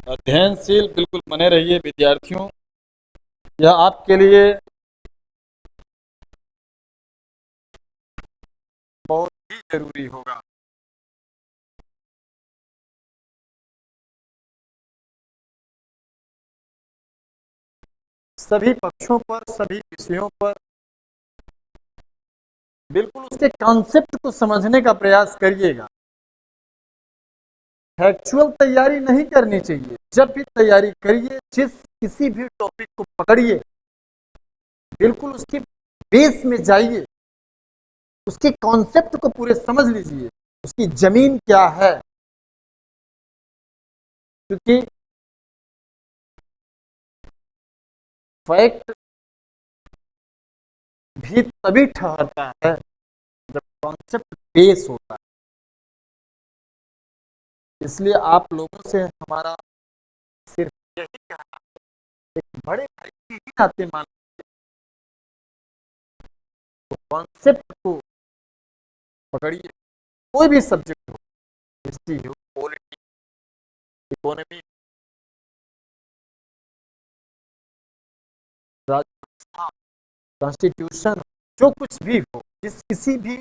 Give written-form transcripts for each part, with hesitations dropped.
अध्ययनशील बिल्कुल बने रहिए विद्यार्थियों। यह आपके लिए बहुत ही जरूरी होगा। सभी पक्षों पर, सभी विषयों पर बिल्कुल उसके कॉन्सेप्ट को समझने का प्रयास करिएगा। फैक्चुअल तैयारी नहीं करनी चाहिए। जब भी तैयारी करिए, जिस किसी भी टॉपिक को पकड़िए, बिल्कुल उसके बेस में जाइए, उसके कॉन्सेप्ट को पूरे समझ लीजिए, उसकी जमीन क्या है। क्योंकि फैक्ट भी तभी ठहरता है जब कॉन्सेप्ट बेस होता है। इसलिए आप लोगों से हमारा सिर्फ यही कहना है, एक बड़े भाई की ही नाते मान, तो कॉन्सेप्ट को पकड़िए। कोई भी सब्जेक्ट हो, हिस्ट्री हो, पॉलिटिक्स, इकोनॉमी, राजस्थान, कॉन्स्टिट्यूशन, जो कुछ भी हो, जिस किसी भी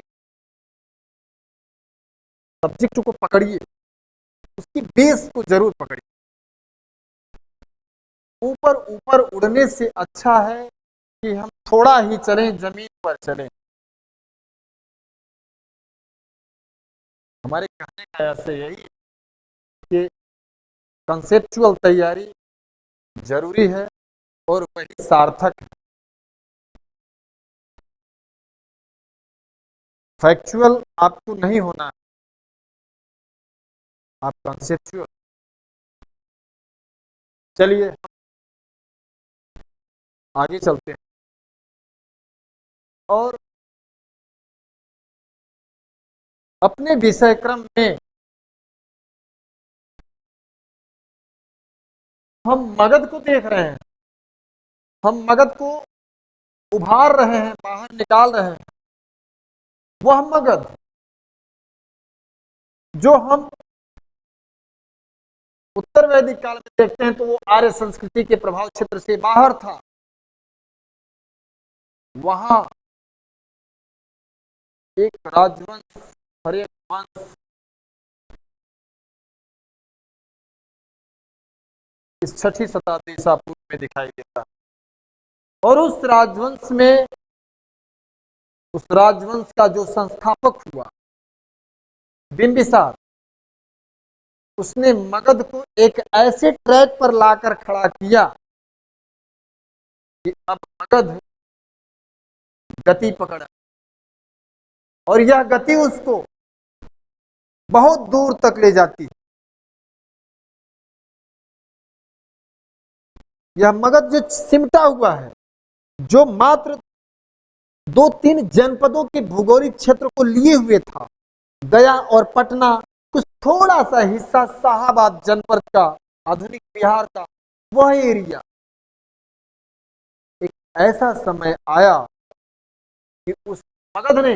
सब्जेक्ट को पकड़िए, उसकी बेस को जरूर पकड़िए। ऊपर ऊपर उड़ने से अच्छा है कि हम थोड़ा ही चलें, जमीन पर चलें। हमारे कहने का ऐसे यही है कि कंसेप्चुअल तैयारी जरूरी है और वही सार्थक है। फैक्चुअल आपको नहीं होना है, आप कंसेप्चुअल। चलिए आगे चलते हैं। और अपने विषय क्रम में हम मगध को देख रहे हैं, हम मगध को उभार रहे हैं, बाहर निकाल रहे हैं। वह मगध जो हम उत्तर वैदिक काल में देखते हैं, तो वो आर्य संस्कृति के प्रभाव क्षेत्र से बाहर था। वहां एक राजवंश, हर्यक वंश इस छठी शताब्दी ईसा पूर्व में दिखाई देता है। और उस राजवंश का जो संस्थापक हुआ, बिंबिसार, उसने मगध को एक ऐसे ट्रैक पर लाकर खड़ा किया कि अब मगध गति पकड़ा, और यह गति उसको बहुत दूर तक ले जाती है। यह मगध जो सिमटा हुआ है, जो मात्र दो तीन जनपदों के भौगोलिक क्षेत्र को लिए हुए था, गया और पटना, कुछ थोड़ा सा हिस्सा शाहाबाद जनपद का, आधुनिक बिहार का वह एरिया, एक ऐसा समय आया कि उस मगध ने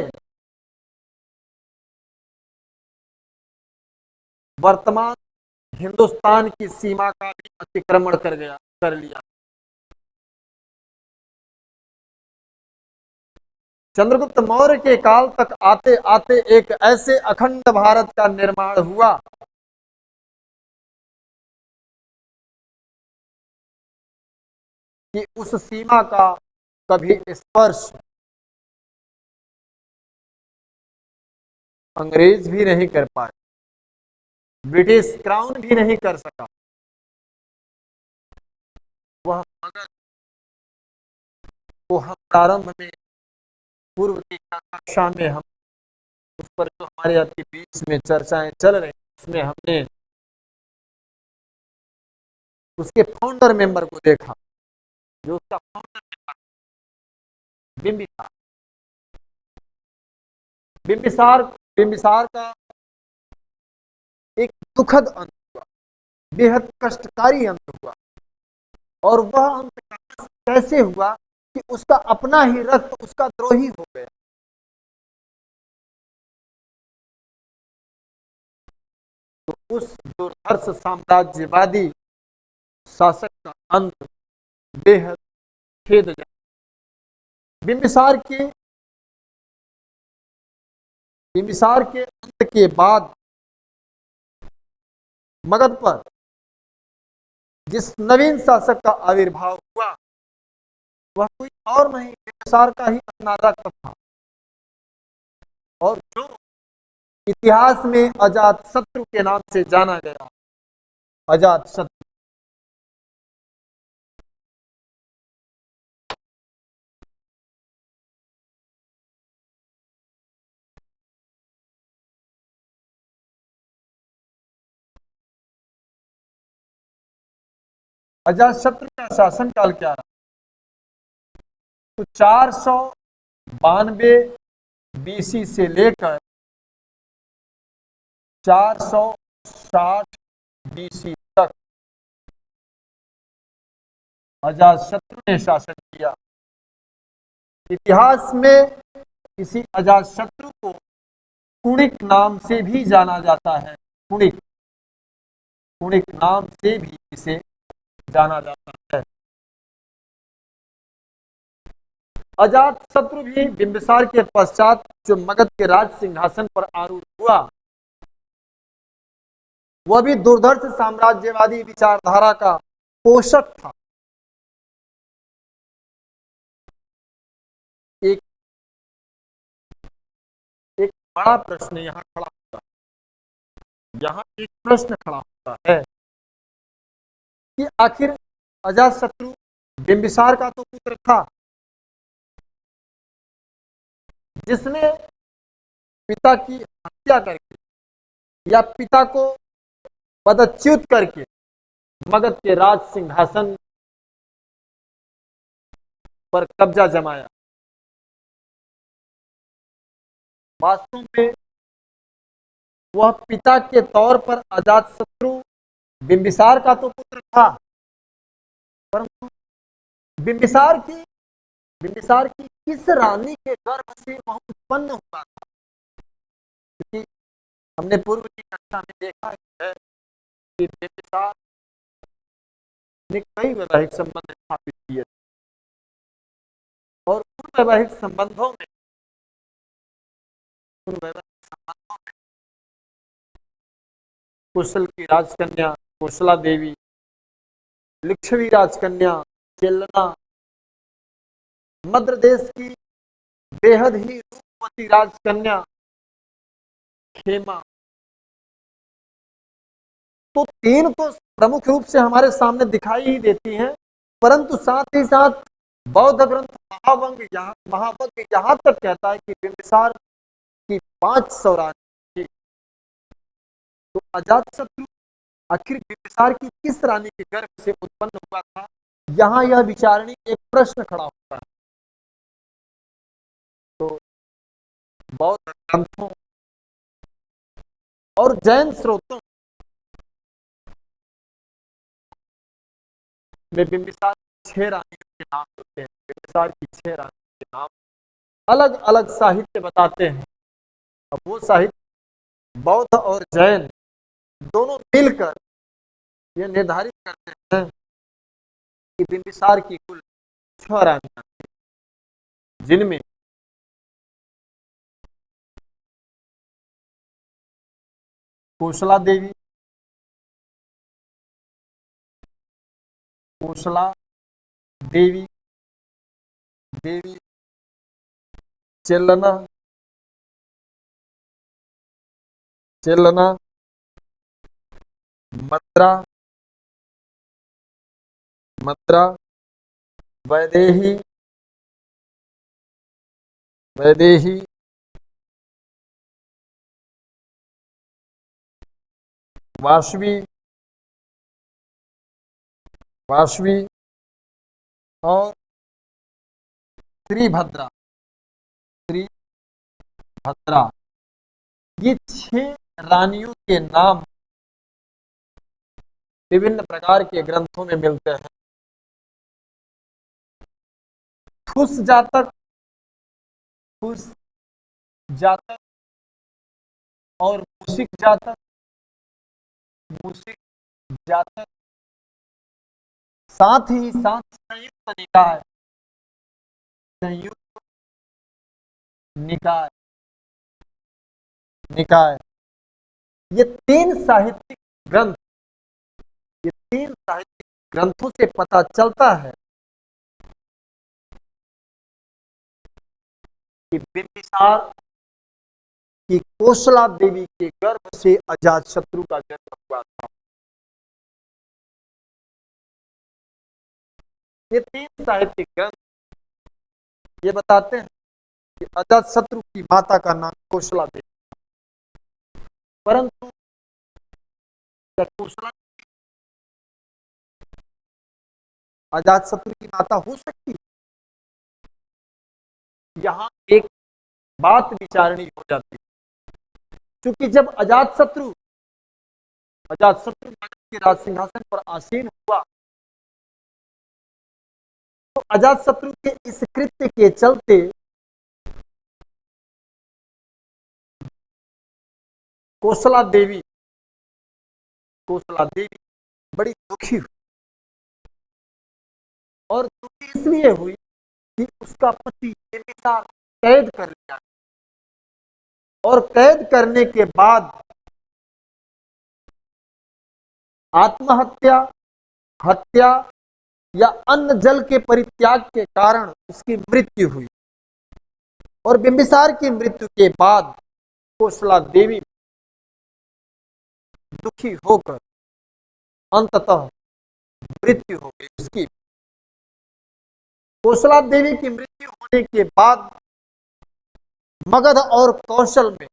वर्तमान हिंदुस्तान की सीमा का भी अतिक्रमण कर लिया। चंद्रगुप्त मौर्य के काल तक आते आते एक ऐसे अखंड भारत का निर्माण हुआ कि उस सीमा का कभी स्पर्श अंग्रेज भी नहीं कर पाए, ब्रिटिश क्राउन भी नहीं कर सका। वह मगध को हम प्रारंभ में, पूर्व की कक्षा में, हम उस पर जो हमारे आपके बीच में चर्चाएं चल रही, उसमें हमने उसके फाउंडर मेंबर को देखा, जो उसका फाउंडर मेंबर बिंबिसार। बिंबिसार बिंबिसार का एक दुखद अंत हुआ, बेहद कष्टकारी अंत हुआ। और वह अंत कैसे हुआ कि उसका अपना ही रक्त उसका द्रोही हो गया। तो उस दुर्धर्ष साम्राज्यवादी शासक का अंत बेहद खेदजनक। बिंबिसार के अंत के बाद मगध पर जिस नवीन शासक का आविर्भाव हुआ वह कोई और नहीं, बिंबिसार का ही अपना रक्त था, और जो इतिहास में अजात शत्रु के नाम से जाना गया। अजात शत्रु। अजात शत्रु का शासनकाल क्या रहा? तो 492 बीसी से लेकर 460 बीसी तक अजातशत्रु ने शासन किया। इतिहास में इसी अजातशत्रु को कुणिक नाम से भी जाना जाता है। कुणिक, कुणिक नाम से भी इसे जाना जाता है। अजातशत्रु भी बिंबिसार के पश्चात जो मगध के राज सिंहासन पर आरूढ़ हुआ, वह भी दुर्धर्ष साम्राज्यवादी विचारधारा का पोषक था। एक एक बड़ा प्रश्न यहाँ खड़ा होता है, यहाँ एक प्रश्न खड़ा होता है कि आखिर अजातशत्रु बिंबिसार का तो पुत्र था, जिसने पिता की हत्या करके या पिता को पदच्युत करके मगध के राज सिंहासन पर कब्जा जमाया। वास्तव में वह पिता के तौर पर अजातशत्रु बिंबिसार का तो पुत्र था, परंतु बिंबिसार की किस रानी के गर्भ से वह उत्पन्न हुआ था? क्योंकि हमने पूर्व की कक्षा में देखा है कि बिंबिसार ने कई वैवाहिक संबंध स्थापित किए और उन वैवाहिक संबंधों में कुशल की राजकन्या कुशला देवी, लिच्छवी राजकन्या चेलना, मद्र देश की बेहद ही रूपवती राजकन्या खेमा, तो तीन तो प्रमुख रूप से हमारे सामने दिखाई ही देती हैं, परंतु साथ ही साथ बौद्ध ग्रंथ महावंग यहाँ तक कहता है कि बिंबिसार की 500 रानी थी। तो अजातशत्रु आखिर बिंबिसार की किस रानी के गर्भ से उत्पन्न हुआ था, यहाँ यह विचारणी एक प्रश्न खड़ा होता है। तो बौद्ध ग्रंथों और जैन स्रोतों में बिंबिसार 6 रानियों के नाम होते हैं। बिंबिसार की 6 रानियों के नाम अलग अलग साहित्य बताते हैं। अब वो साहित्य बौद्ध और जैन दोनों मिलकर यह निर्धारित करते हैं कि बिंबिसार की कुल 6 रानियां थी, जिनमें कोसला देवी, कोसला देवी, देवी चेलना, चेलना, मद्रा, मद्रा, वैदेही, वैदेही, वासवी, वासवी और त्रिभद्रा, त्रिभद्रा। ये 6 रानियों के नाम विभिन्न प्रकार के ग्रंथों में मिलते हैं। खुश जातक, खुश जातक और मूसिक जातक, मूसिक जातक साथ ही साथ संयुक्त निकाय, संयुक्त निकाय, निकाय, ये तीन साहित्यिक ग्रंथ, ये तीन साहित्यिक ग्रंथों से पता चलता है कि बिंबिसार की कोसला देवी के गर्भ से अजातशत्रु का जन्म हुआ था। ये तीन साहित्यिक ग्रंथ ये बताते हैं कि अजातशत्रु की माता का नाम कोसला देवी, परंतु कोसला अजातशत्रु की माता हो सकती है? यहां एक बात विचारणी हो जाती है, क्योंकि जब अजातशत्रु मगध के राज सिंहासन पर आसीन हुआ तो अजातशत्रु के इस कृत्य के चलते कोसला देवी बड़ी दुखी हुई, और दुखी इसलिए हुई कि उसका पति बिंबिसार कैद कर लिया, और कैद करने के बाद आत्महत्या, हत्या या अन्न जल के परित्याग के कारण उसकी मृत्यु हुई। और बिंबिसार की मृत्यु के बाद कोसला देवी दुखी होकर अंततः मृत्यु हो गई उसकी। कोसला देवी की मृत्यु होने के बाद मगध और कौशल में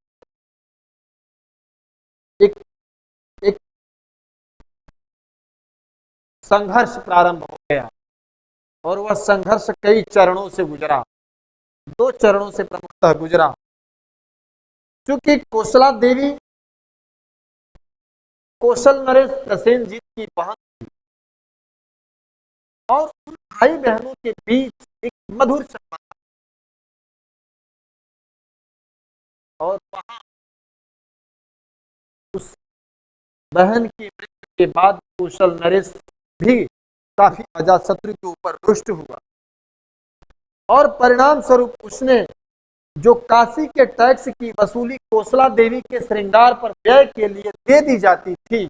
एक एक संघर्ष प्रारंभ हो गया, और वह संघर्ष कई चरणों से गुजरा, 2 चरणों से प्रमुखतः गुजरा। क्योंकि कोसला देवी कौशल नरेश प्रसेनजीत की बहन थी, और उन भाई बहनों के बीच एक मधुर संबंध था, और वहां उस बहन की मृत्यु के बाद कौशल नरेश भी काफी अजातशत्रु के ऊपर रुष्ट हुआ, और परिणाम स्वरूप उसने जो काशी के टैक्स की वसूली कोसला देवी के श्रृंगार पर व्यय के लिए दे दी जाती थी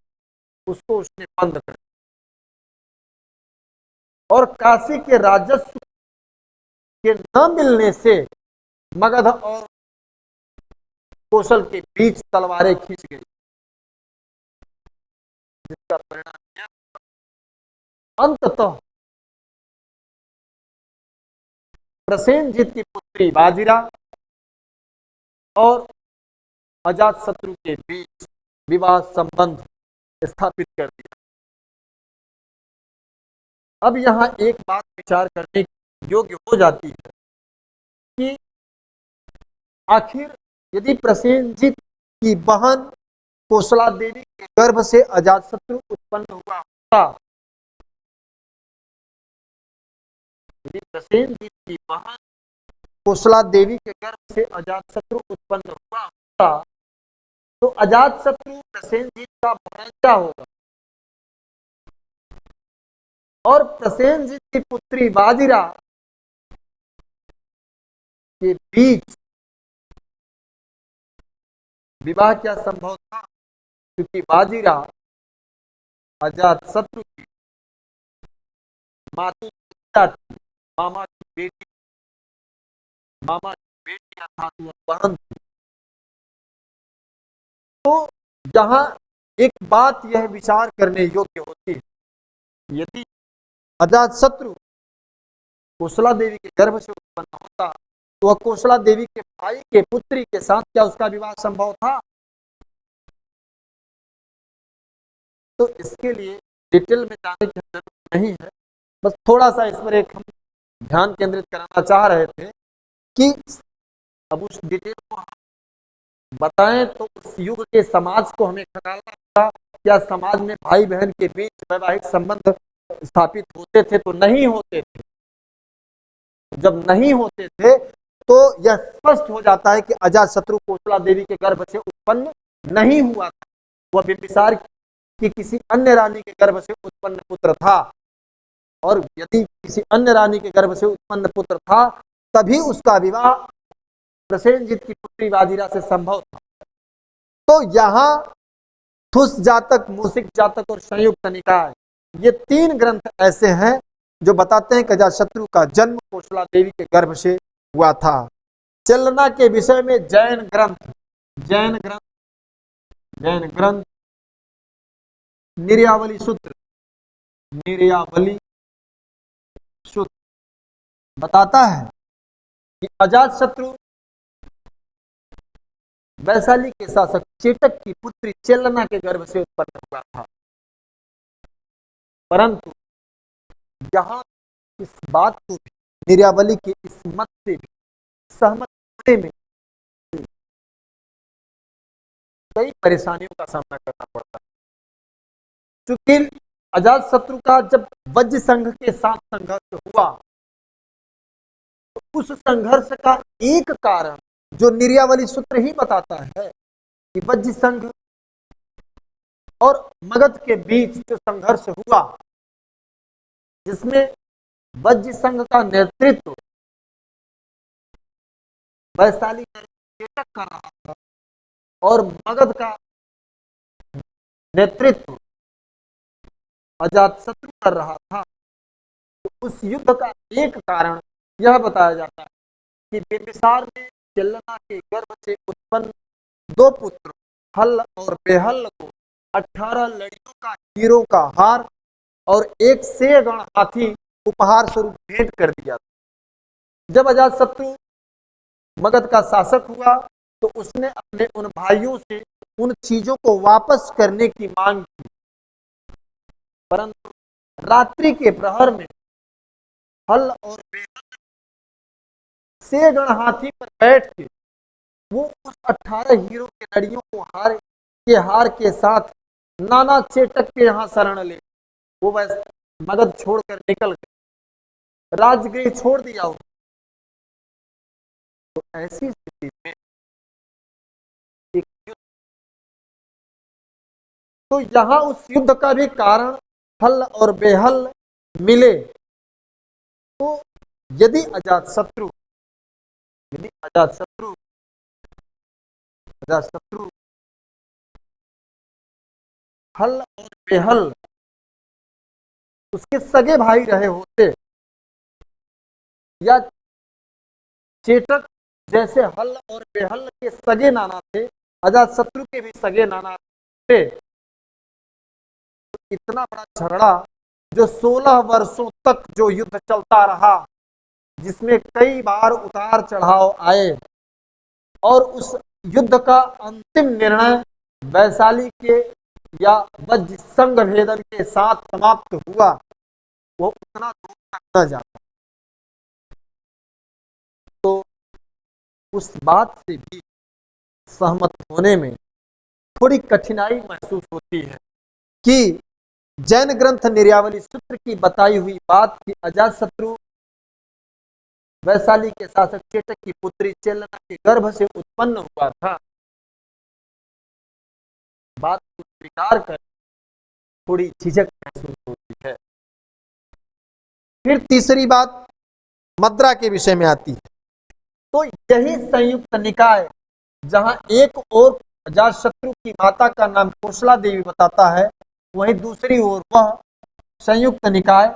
उसको उसने बंद कर दिया, और काशी के राजस्व के न मिलने से मगध और कौशल के बीच तलवारें खींच गई, जिसका परिणाम यह अंततः प्रसेनजीत की पुत्री बाजीरा और अजातशत्रु के बीच विवाह संबंध स्थापित कर दिया। अब यहां एक बात विचार करने योग्य हो जाती है कि आखिर यदि प्रसेनजीत की बहन कोसला देवी के गर्भ से अजातशत्रु उत्पन्न हुआ होता, यदि प्रसेनजीत की बहन कोसला देवी के गर्भ से अजातशत्रु उत्पन्न हुआ होता तो अजातशत्रु प्रसेनजीत का भांजा होगा, और प्रसेनजीत की पुत्री बाजीरा के बीच विवाह क्या संभव था? क्योंकि बाजीरा अजातशत्रु की मातु थी, मामा की बेटी अर्थात वह बहन थी। तो जहां एक बात यह विचार करने योग्य होती है, यदि अजातशत्रु कोसला देवी के गर्भ से उत्पन्न होता तो वह कोसला देवी के भाई के पुत्री के साथ क्या उसका विवाह संभव था? तो इसके लिए डिटेल में जाने की जरूरत नहीं है, बस थोड़ा सा इस पर एक हम ध्यान केंद्रित कराना चाह रहे थे कि अब उस डिटेल को हम बताएं तो उस युग के समाज को हमें खंगालना होगा। क्या समाज में भाई बहन के बीच वैवाहिक संबंध स्थापित होते थे? तो नहीं होते थे। जब नहीं होते थे तो यह स्पष्ट हो जाता है कि अजातशत्रु कोसला देवी के गर्भ से उत्पन्न नहीं हुआ था, वह बिंबिसार की किसी अन्य रानी के गर्भ से उत्पन्न पुत्र था। और यदि किसी अन्य रानी के गर्भ से उत्पन्न पुत्र था तभी उसका विवाह प्रसेनजीत की पुत्री वाजिरा से संभव था। तो यहाँ थुस जातक, मूसिक जातक और संयुक्त निकाय, ये 3 ग्रंथ ऐसे हैं जो बताते हैं कि अजातशत्रु का जन्म कोशला देवी के गर्भ से हुआ था। चलना के विषय में जैन ग्रंथ निर्यावली सूत्र बताता है कि अजातशत्रु वैशाली के शासक चेटक की पुत्री चेलना के गर्भ से उत्पन्न हुआ था। परंतु यहाँ इस बात को भी निर्यावली के इस मत से भी सहमत होने में कई परेशानियों का सामना करना पड़ता है। चूंकि अजातशत्रु का जब वज्र संघ के साथ संघर्ष हुआ तो उस संघर्ष का एक कारण जो निर्यावली सूत्र ही बताता है कि वज्र संघ और मगध के बीच जो संघर्ष हुआ, जिसमें वज्र संघ का नेतृत्व वैशाली चेटक कर रहा था और मगध का नेतृत्व अजातशत्रु कर रहा था, तो उस युद्ध का एक कारण यह बताया जाता है कि बिंबिसार ने चेलना के गर्भ से उत्पन्न 2 पुत्र हल्ल और बेहल्ल को 18 लड़ियों का हीरो का हार और एक सेगण हाथी उपहार स्वरूप भेंट कर दिया। जब अजातशत्रु मगध का शासक हुआ तो उसने अपने उन भाइयों से उन चीजों को वापस करने की मांग की, परंतु रात्रि के प्रहर में हल और बेहल्ल सेगण हाथी पर बैठ के वो उस 18 हीरो के लड़ियों को हार के साथ नाना चेटक के यहाँ शरण ले वो वैसे मगध छोड़कर निकल गए, राजगृह छोड़ दिया। तो ऐसी स्थिति में एक युद्ध, तो यहाँ उस युद्ध का भी कारण हल और बेहल मिले। तो यदि अजातशत्रु हल और बेहल उसके सगे भाई रहे होते या चेटक जैसे हल और बेहल के सगे नाना थे, अजातशत्रु के भी सगे नाना थे, तो इतना बड़ा झगड़ा जो 16 वर्षों तक जो युद्ध चलता रहा, जिसमें कई बार उतार चढ़ाव आए और उस युद्ध का अंतिम निर्णय वैशाली के या वज्र संघ भेदन के साथ समाप्त हुआ, वो उतना दूर तक न जाता। तो उस बात से भी सहमत होने में थोड़ी कठिनाई महसूस होती है कि जैन ग्रंथ निर्यावली सूत्र की बताई हुई बात कि अजातशत्रु वैशाली के शासक चेटक की पुत्री चेलना के गर्भ से उत्पन्न हुआ था, बात को स्वीकार कर थोड़ी झिझक महसूस होती है। फिर तीसरी बात मद्रा के विषय में आती है। तो यही संयुक्त निकाय जहां एक ओर अजातशत्रु की माता का नाम कोशला देवी बताता है, वहीं दूसरी ओर वह संयुक्त निकाय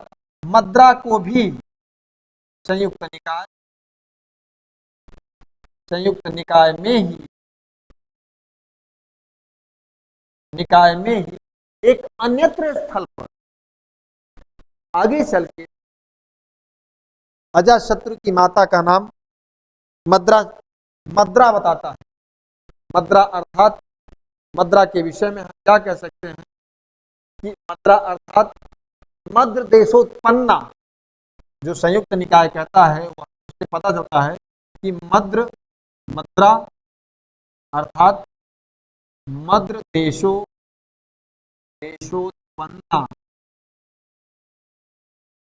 मद्रा को भी संयुक्त निकाय में ही एक अन्यत्र स्थल पर आगे चल के अजातशत्रु की माता का नाम मद्रा बताता है। मद्रा अर्थात मद्रा के विषय में हम क्या कह सकते हैं कि मद्रा अर्थात मद्र देशोत्पन्ना, जो संयुक्त निकाय कहता है वह उससे पता चलता है कि मद्रा अर्थात मद्र देशोत्पन्ना।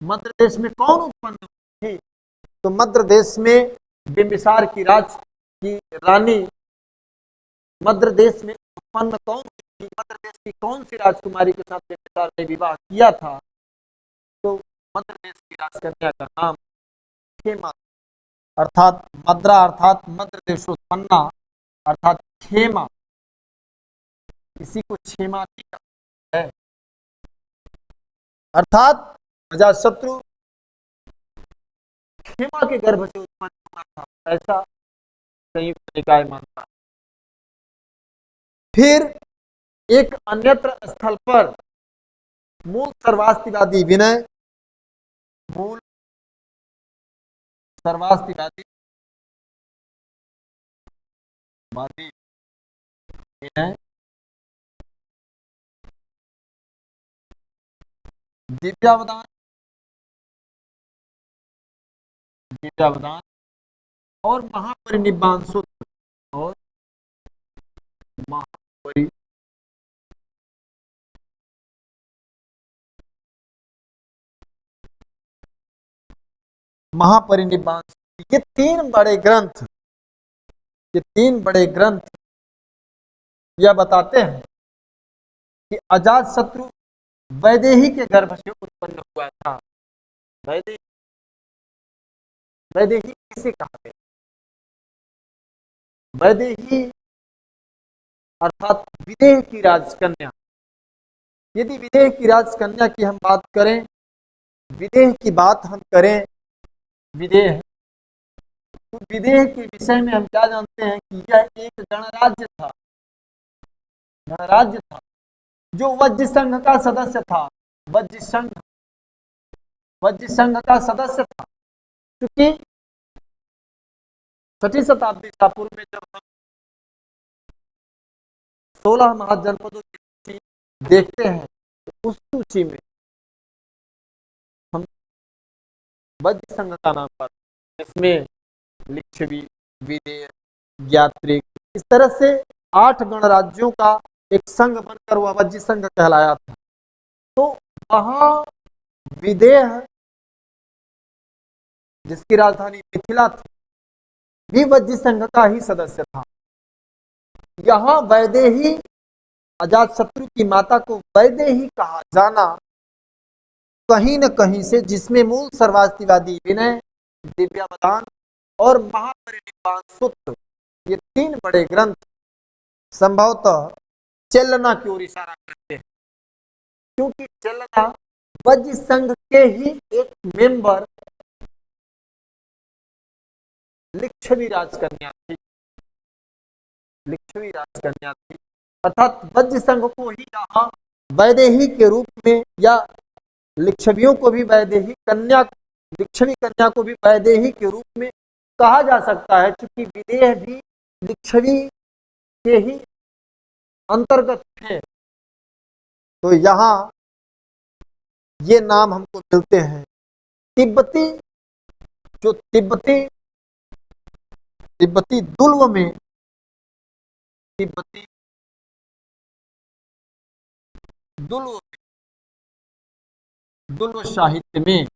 मद्र देश में कौन उत्पन्न हुई? तो मद्र देश में बिंबिसार की रानी मद्र देश में उत्पन्न कौन हुई? मद्र देश की कौन सी राजकुमारी के साथ बिंबिसार ने विवाह किया था? तो मद्र देश की राजकन्या का नाम खेमा, अर्थात मद्रा अर्थात मद्र देशोत्पन्ना अर्थात खेमा, इसी को क्षेमाती है। अर्थात अजातशत्रु खेमा के गर्भ से उत्पन्न हुआ था, ऐसा संयुक्त निकाय मानता है। फिर एक अन्यत्र स्थल पर मूल सर्वास्तिवादी विनय, मूल सर्वास्तिवादी विनय, दिव्यावदान, दिव्यावदान और महापरिनिब्बान सूत्र और महापरिनिब्बान, ये तीन बड़े ग्रंथ, ये तीन बड़े ग्रंथ यह बताते हैं कि अजातशत्रु वैदेही के गर्भ से उत्पन्न हुआ था। वैदेही, वैदेही किसे कहा गया? वैदेही अर्थात विदेह की राजकन्या। यदि विदेह की राजकन्या की हम बात करें, विदेह की बात हम करें, विदेह, तो विदेह के विषय में हम क्या जानते हैं कि यह एक गणराज्य था, गणराज्य था जो वज्र संघ का सदस्य था। वज्र संघ, वज्र संघ का सदस्य था, क्योंकि 6वीं शताब्दी ईसा पूर्व में जब हम 16 महाजनपदों की सूची देखते हैं तो उस सूची में हम वज्र संघ का नाम पाते हैं, इसमें लिच्छवी, विदेह, ज्ञात्रिक, इस तरह से 8 गणराज्यों का एक संघ बनकर वह वज्र संघ कहलाया था। तो वहां विदेह जिसकी राजधानी मिथिला थी भी वज्र संघ का ही सदस्य था। यहां वैदेही, अजातशत्रु की माता को वैदेही कहा जाना कहीं न कहीं से, जिसमें मूल सर्वास्तिवादी विनय, दिव्यावदान और महापरिनिब्बान सूत्र, ये 3 बड़े ग्रंथ संभवतः चेलना की ओर इशारा करते हैं, क्योंकि चेलना वज्र संघ के ही एक मेंबर लिच्छवी राजकन्या थी, लिच्छवी राजकन्या थी, अर्थात वज्र संघ को ही यहाँ वैदेही के रूप में, या लिच्छवियों को भी वैदेही कन्या, लिच्छवी कन्या को भी वैदेही के रूप में कहा जा सकता है, क्योंकि विदेह भी लिच्छवी के ही अंतर्गत थे। तो यहाँ ये नाम हमको मिलते हैं। तिब्बती, जो तिब्बती दुल्व में, तिब्बती दुल्व साहित्य में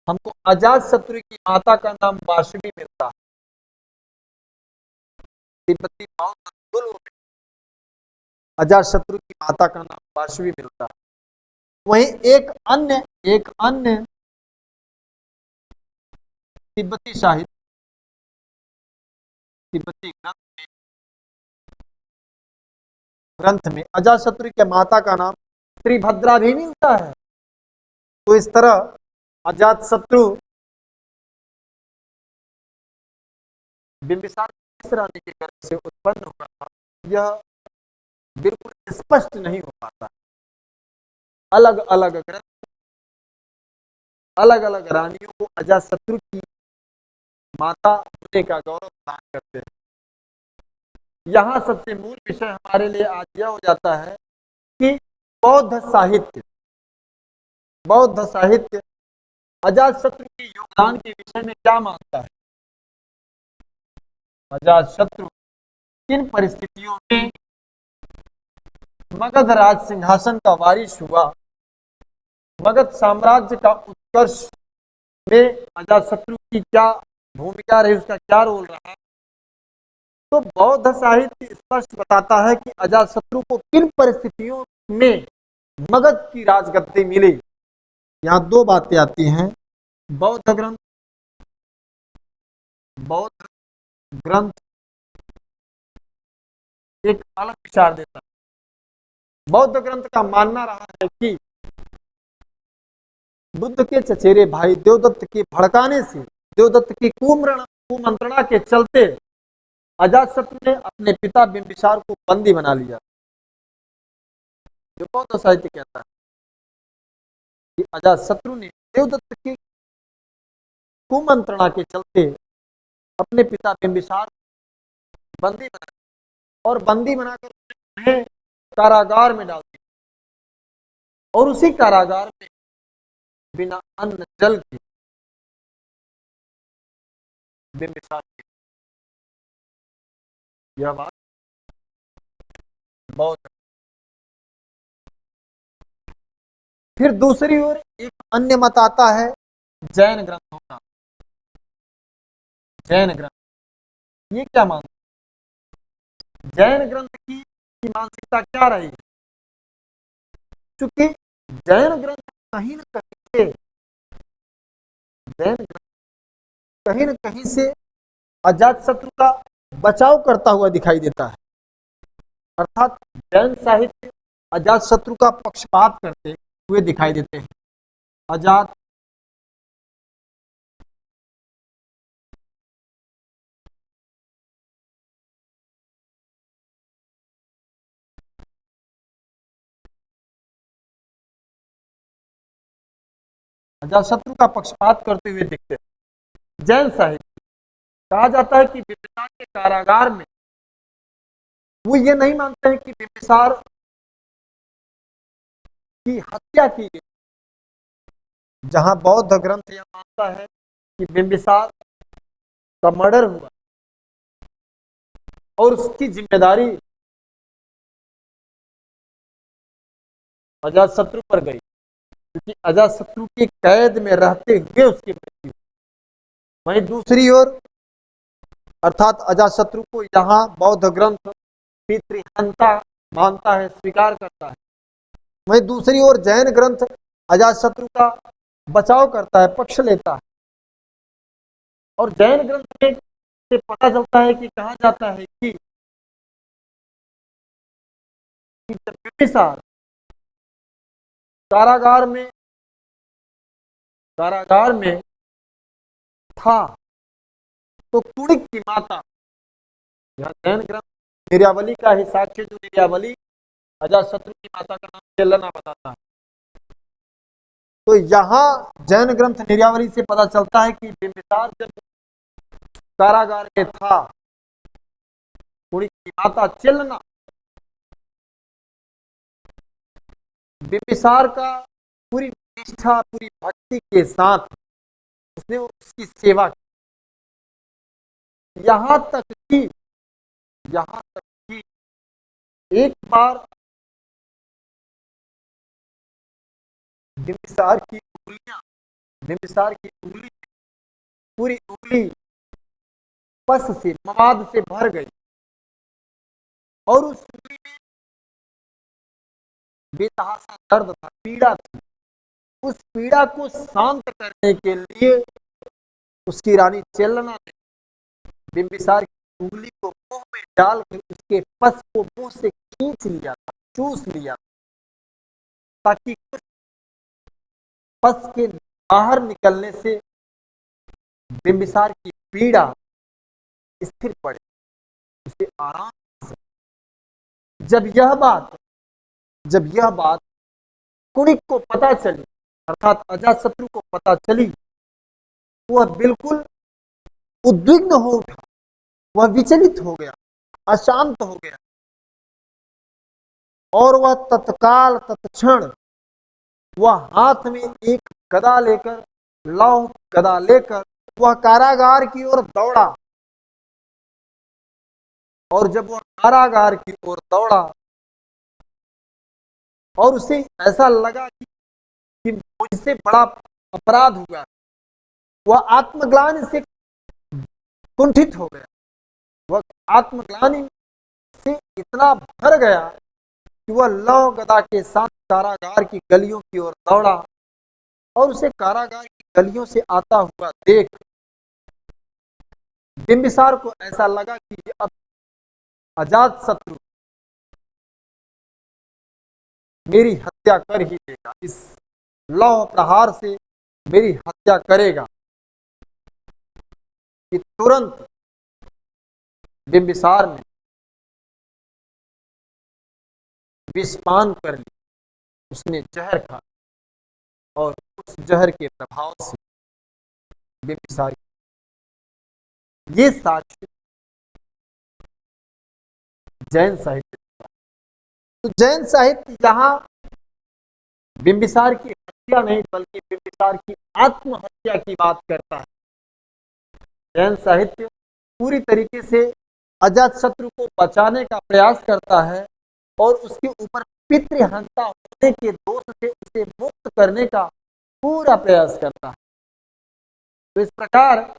हमको अजातशत्रु की माता का नाम वासवी मिलता है। तिब्बती बौद्ध दुल्व में अजातशत्रु की माता का नाम वासवी मिलता है। वहीं एक अन्य तिब्बती साहित्य, तिब्बती ग्रंथ में अजातशत्रु के माता का नाम श्रीभद्रा भी मिलता है। तो इस तरह अजातशत्रु बिंबिसार रानी के गर्भ से उत्पन्न हुआ था, यह बिल्कुल स्पष्ट नहीं हो पाता। अलग अलग ग्रंथ अलग अलग रानियों को अजातशत्रु की माता होने का गौरव प्रदान करते हैं। यहाँ सबसे मूल विषय हमारे लिए आज यह हो जाता है कि बौद्ध साहित्य अजातशत्रु के योगदान के विषय में क्या मानता है। अजातशत्रु किन परिस्थितियों में मगध राज सिंहासन का वारिस हुआ, मगध साम्राज्य का उत्कर्ष में अजातशत्रु की क्या भूमिका रही, उसका क्या रोल रहा। तो बौद्ध साहित्य स्पष्ट बताता है कि अजातशत्रु को किन परिस्थितियों में मगध की राजगद्दी मिली, यहाँ दो बातें आती हैं। बौद्ध ग्रंथ, बौद्ध ग्रंथ एक अलग विचार देता है। बौद्ध ग्रंथ का मानना रहा है कि बुद्ध के चचेरे भाई देवदत्त के भड़काने से, देवदत्त की कुमंत्रणा के चलते अजातशत्रु ने अपने पिता बिंबिसार को बंदी बना लिया। जो बौद्ध साहित्य कहता है कि अजातशत्रु ने देवदत्त की कुमंत्रणा के चलते अपने पिता बिंबिसार को बंदी बना और बंदी बनाकर उन्हें कारागार में डाल दिया और उसी कारागार में बिना अन्न जल के बिंबिसार की यह बात बौद्ध। फिर दूसरी ओर एक अन्य मत आता है जैन ग्रंथों का। जैन ग्रंथ ये क्या मानते हैं? जैन ग्रंथ की मानसिकता क्या रही है? क्योंकि जैन ग्रंथ कहीं न कहीं से, जैन ग्रंथ कहीं न कहीं से अजातशत्रु का बचाव करता हुआ दिखाई देता है। अर्थात जैन साहित्य अजातशत्रु का पक्षपात करते हुए दिखाई देते हैं। अजात अजातशत्रु का पक्षपात करते हुए दिखते हैं। जैन साहित्य कहा जाता है कि बिंबिसार के कारागार में वो ये नहीं मानते हैं कि बिंबिसार की हत्या की गई, जहां बौद्ध ग्रंथ यह मानता है कि बिंबिसार का मर्डर हुआ और उसकी जिम्मेदारी अजातशत्रु पर गई, क्योंकि अजातशत्रु की कैद में रहते हुए उसकी मृत्यु। वहीं दूसरी ओर अर्थात अजातशत्रु को यहाँ बौद्ध ग्रंथ पितृहंता मानता है, स्वीकार करता है। वहीं दूसरी ओर जैन ग्रंथ अजातशत्रु का बचाव करता है, पक्ष लेता है। और जैन ग्रंथ में से पता चलता है कि कहा जाता है कि जब बिंबिसार कारागार में था तो कुणिक की माता, यह जैन ग्रंथ निर्यावली का ही साक्ष्य, जो निर्यावली अजातशत्रु की माता का नाम चेलना बताता है। तो यहाँ जैन ग्रंथ निर्यावली से पता चलता है कि बिंबिसार जब कारागार में था, कुणिक की माता चेलना बिंबिसार का पूरी निष्ठा, पूरी भक्ति के साथ उसने उसकी सेवा की। यहां तक कि एक बार बिंबिसार की उंगली, पूरी उंगली पस से, मवाद से भर गई और उस उंगली में बेतहासा दर्द था, पीड़ा थी। उस पीड़ा को शांत करने के लिए उसकी रानी चेलना ने बिंबिसार की उंगली को मुंह में डालकर उसके पस को मुंह से खींच लिया था, चूस लिया, ताकि कुछ पस के बाहर निकलने से बिंबिसार की पीड़ा स्थिर पड़े, उसे आराम से। जब यह बात कुणिक को पता चली, अर्थात अजातशत्रु को पता चली, वह बिल्कुल उद्विग्न हो उठा, वह विचलित हो गया, अशांत हो गया और वह तत्क्षण वह हाथ में एक गदा लेकर, लौह गदा लेकर वह कारागार की ओर दौड़ा। और जब वह कारागार की ओर दौड़ा और उसे ऐसा लगा कि मुझसे बड़ा अपराध हुआ, वह आत्मग्लानि से कुंठित हो गया। वह आत्मग्लानि से इतना भर गया कि वह लौ गदा के साथ कारागार की गलियों की ओर दौड़ा और उसे कारागार की गलियों से आता हुआ देख बिंबिसार को ऐसा लगा कि अब अजात शत्रु मेरी हत्या कर ही देगा, इस लौह प्रहार से मेरी हत्या करेगा। कि तुरंत बिंबिसार ने विषपान कर लिया, उसने जहर खा और उस जहर के प्रभाव से बिंबिसार, ये साक्ष्य जैन साहित्य। तो जैन साहित्य यहाँ बिंबिसार की हत्या नहीं बल्कि बिंबिसार की आत्महत्या की बात करता है। जैन साहित्य पूरी तरीके से अजातशत्रु को बचाने का प्रयास करता है और उसके ऊपर पितृहंता होने के दोष से उसे मुक्त करने का पूरा प्रयास करता है। तो इस प्रकार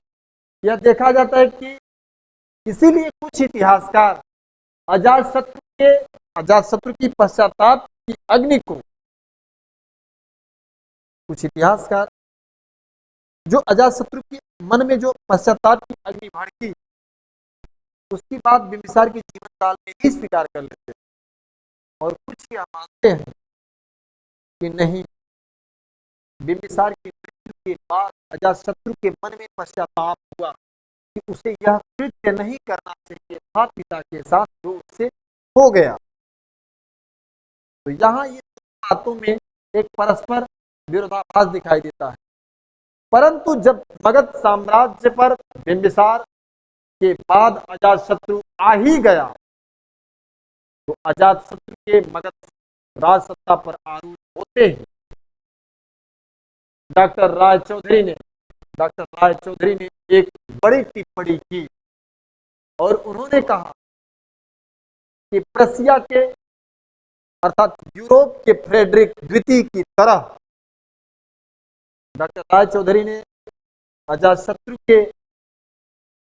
यह देखा जाता है कि इसीलिए कुछ इतिहासकार अजातशत्रु की पश्चाताप की अग्नि को, कुछ इतिहासकार जो अजातशत्रु के मन में जो पश्चाताप की अग्नि भड़की उसकी बात बिंबिसार के जीवन काल में ही स्वीकार कर लेते हैं, और कुछ यह मानते हैं कि नहीं, बिंबिसार की मृत्यु के बाद अजातशत्रु के मन में पश्चाताप हुआ कि उसे यह कृत्य नहीं करना चाहिए था पिता के साथ जो उससे हो गया। तो यहाँ ये बातों में एक परस्पर विरोधाभास दिखाई देता है। परंतु जब मगध साम्राज्य पर बिंबिसार के बाद अजातशत्रु आ ही गया तो अजातशत्रु के मगध राज सत्ता पर आरूढ़ होते ही डॉक्टर राय चौधरी ने एक बड़ी टिप्पणी की और उन्होंने कहा कि प्रसिया के अर्थात यूरोप के फ्रेडरिक द्वितीय की तरह डॉक्टर राय चौधरी ने अजातशत्रु के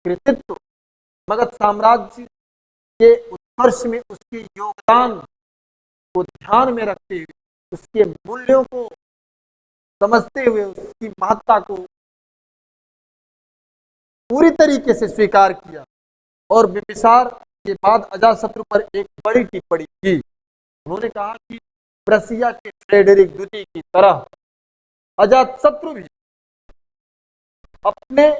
कृतित्व, मगध साम्राज्य के उत्कर्ष में उसके योगदान को ध्यान में रखते हुए, उसके मूल्यों को समझते हुए, उसकी महत्ता को पूरी तरीके से स्वीकार किया और बिंबिसार के बाद अजातशत्रु पर एक बड़ी टिप्पणी की। उन्होंने कहा कि प्रसिया के फ्रेडरिक द्वितीय की तरह अजातशत्रु भी अपने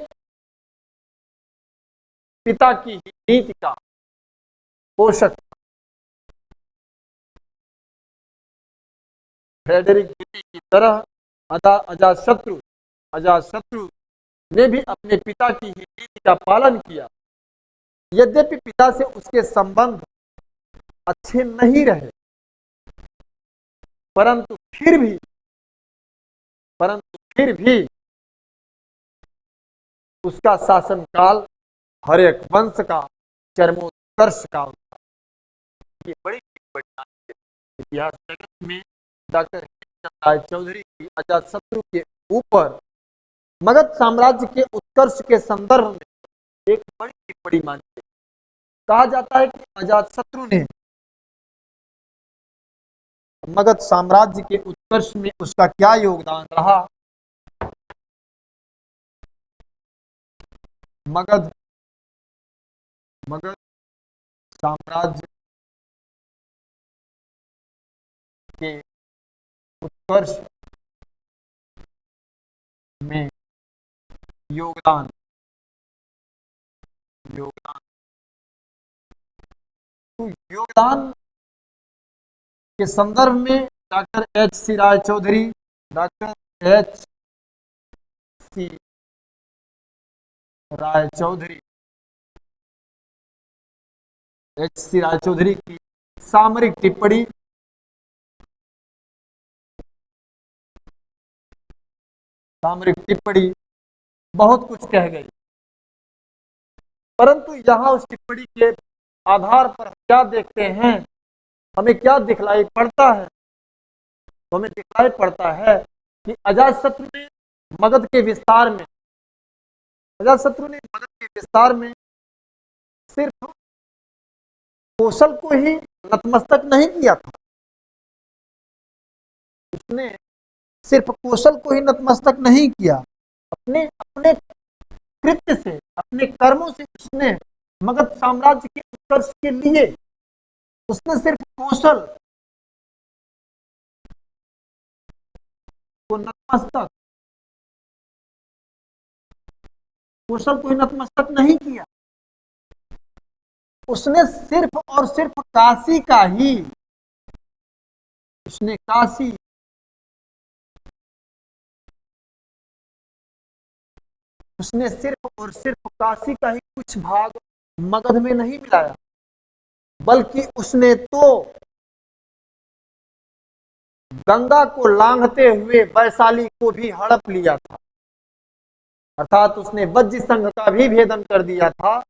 पिता की ही नीति का पोषक, फ्रेडरिक द्वितीय की तरह अजातशत्रु ने भी अपने पिता की ही नीति का पालन किया। यद्यपि पिता से उसके संबंध अच्छे नहीं रहे, परंतु फिर भी उसका शासनकाल हर एक वंश का चरमोत्कर्ष का होता। ये बड़ी टिप्पणी इतिहास जगत में डॉक्टर राय चौधरी की अजातशत्रु के ऊपर मगध साम्राज्य के उत्कर्ष के संदर्भ में एक बड़ी टिप्पणी मानी है। कहा जाता है कि अजातशत्रु ने मगध साम्राज्य के उत्कर्ष में उसका क्या योगदान रहा। मगध साम्राज्य के उत्कर्ष में योगदान तो योगदान के संदर्भ में डॉक्टर एच सी राय चौधरी की सामरिक टिप्पणी बहुत कुछ कह गई, परंतु यहाँ उस टिप्पणी के आधार पर क्या देखते हैं, हमें क्या दिखलाई पड़ता है? तो हमें दिखलाई पड़ता है कि अजातशत्रु ने मगध के विस्तार में सिर्फ कौशल को ही नतमस्तक नहीं किया था, उसने सिर्फ कौशल को ही नतमस्तक नहीं किया, अपने अपने कृत्य से, अपने कर्मों से उसने मगध साम्राज्य के उत्कर्ष के लिए उसने सिर्फ कौशल को नतमस्तक कौशल को ही नतमस्तक नहीं किया, उसने सिर्फ और सिर्फ काशी का ही, उसने काशी उसने सिर्फ और सिर्फ काशी का ही कुछ भाग मगध में नहीं मिलाया, बल्कि उसने तो गंगा को लांघते हुए वैशाली को भी हड़प लिया था। अर्थात उसने वज्र संघ का भी भेदन कर दिया था,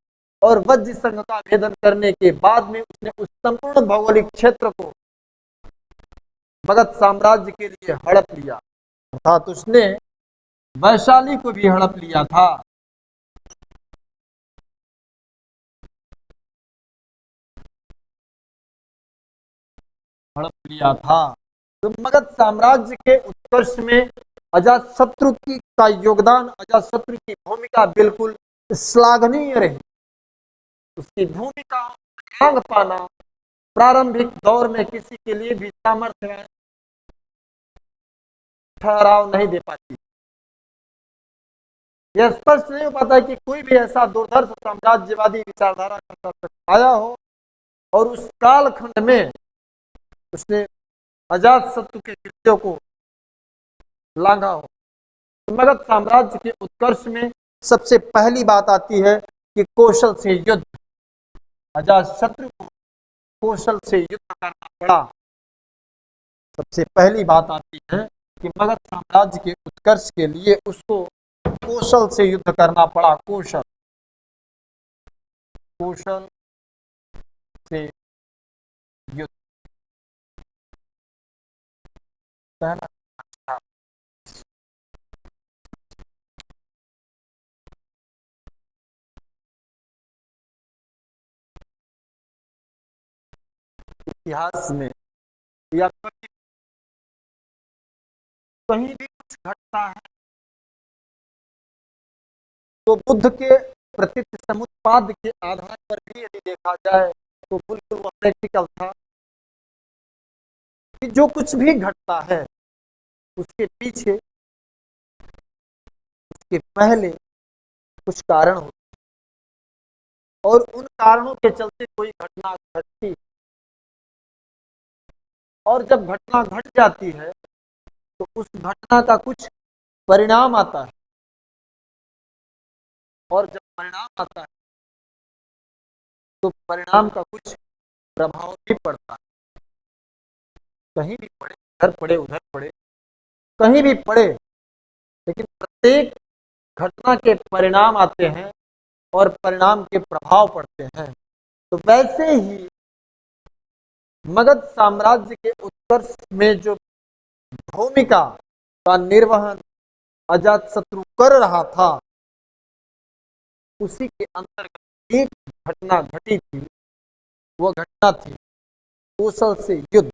और वज्र संघ का भेदन करने के बाद में उसने उस संपूर्ण भौगोलिक क्षेत्र को मगध साम्राज्य के लिए हड़प लिया। अर्थात उसने वैशाली को भी हड़प लिया था। हड़प लिया था। तो मगध साम्राज्य के उत्कर्ष में अजातशत्रु की का योगदान, अजातशत्रु की भूमिका बिल्कुल श्लाघनीय रही। उसकी भूमिका आंग पाना प्रारंभिक दौर में किसी के लिए भी सामर्थ्य ठहराव नहीं दे पाती। यह स्पष्ट नहीं हो पाता कि कोई भी ऐसा दुर्धर्ष साम्राज्यवादी विचारधारा का शासक आया हो और उस कालखंड में उसने अजातशत्रु के कृत्यों को लांघा हो। मगध साम्राज्य के उत्कर्ष में सबसे पहली बात आती है कि कौशल से युद्ध, अजातशत्रु को कौशल से युद्ध करना पड़ा। सबसे पहली बात आती है कि मगध साम्राज्य के उत्कर्ष के लिए उसको कौशल से युद्ध करना पड़ा। कौशल से युद्ध पहला। इतिहास में या कहीं भी कुछ घटता है तो बुद्ध के प्रतीत समुत्पाद के आधार पर भी यदि देखा जाए तो बिल्कुल वह प्रैक्टिकल था कि जो कुछ भी घटता है उसके पीछे, उसके पहले कुछ कारण होते हैं और उन कारणों के चलते कोई घटना घटती, और जब घटना घट जाती है तो उस घटना का कुछ परिणाम आता है, और जब परिणाम आता है तो परिणाम का कुछ प्रभाव भी पड़ता है। कहीं भी पड़े, इधर पड़े उधर पड़े, कहीं भी पड़े, लेकिन प्रत्येक घटना के परिणाम आते हैं और परिणाम के प्रभाव पड़ते हैं। तो वैसे ही मगध साम्राज्य के उत्कर्ष में जो भूमिका का निर्वहन अजातशत्रु कर रहा था, उसी के अंतर्गत एक घटना घटी थी। वह घटना थी कौशल से युद्ध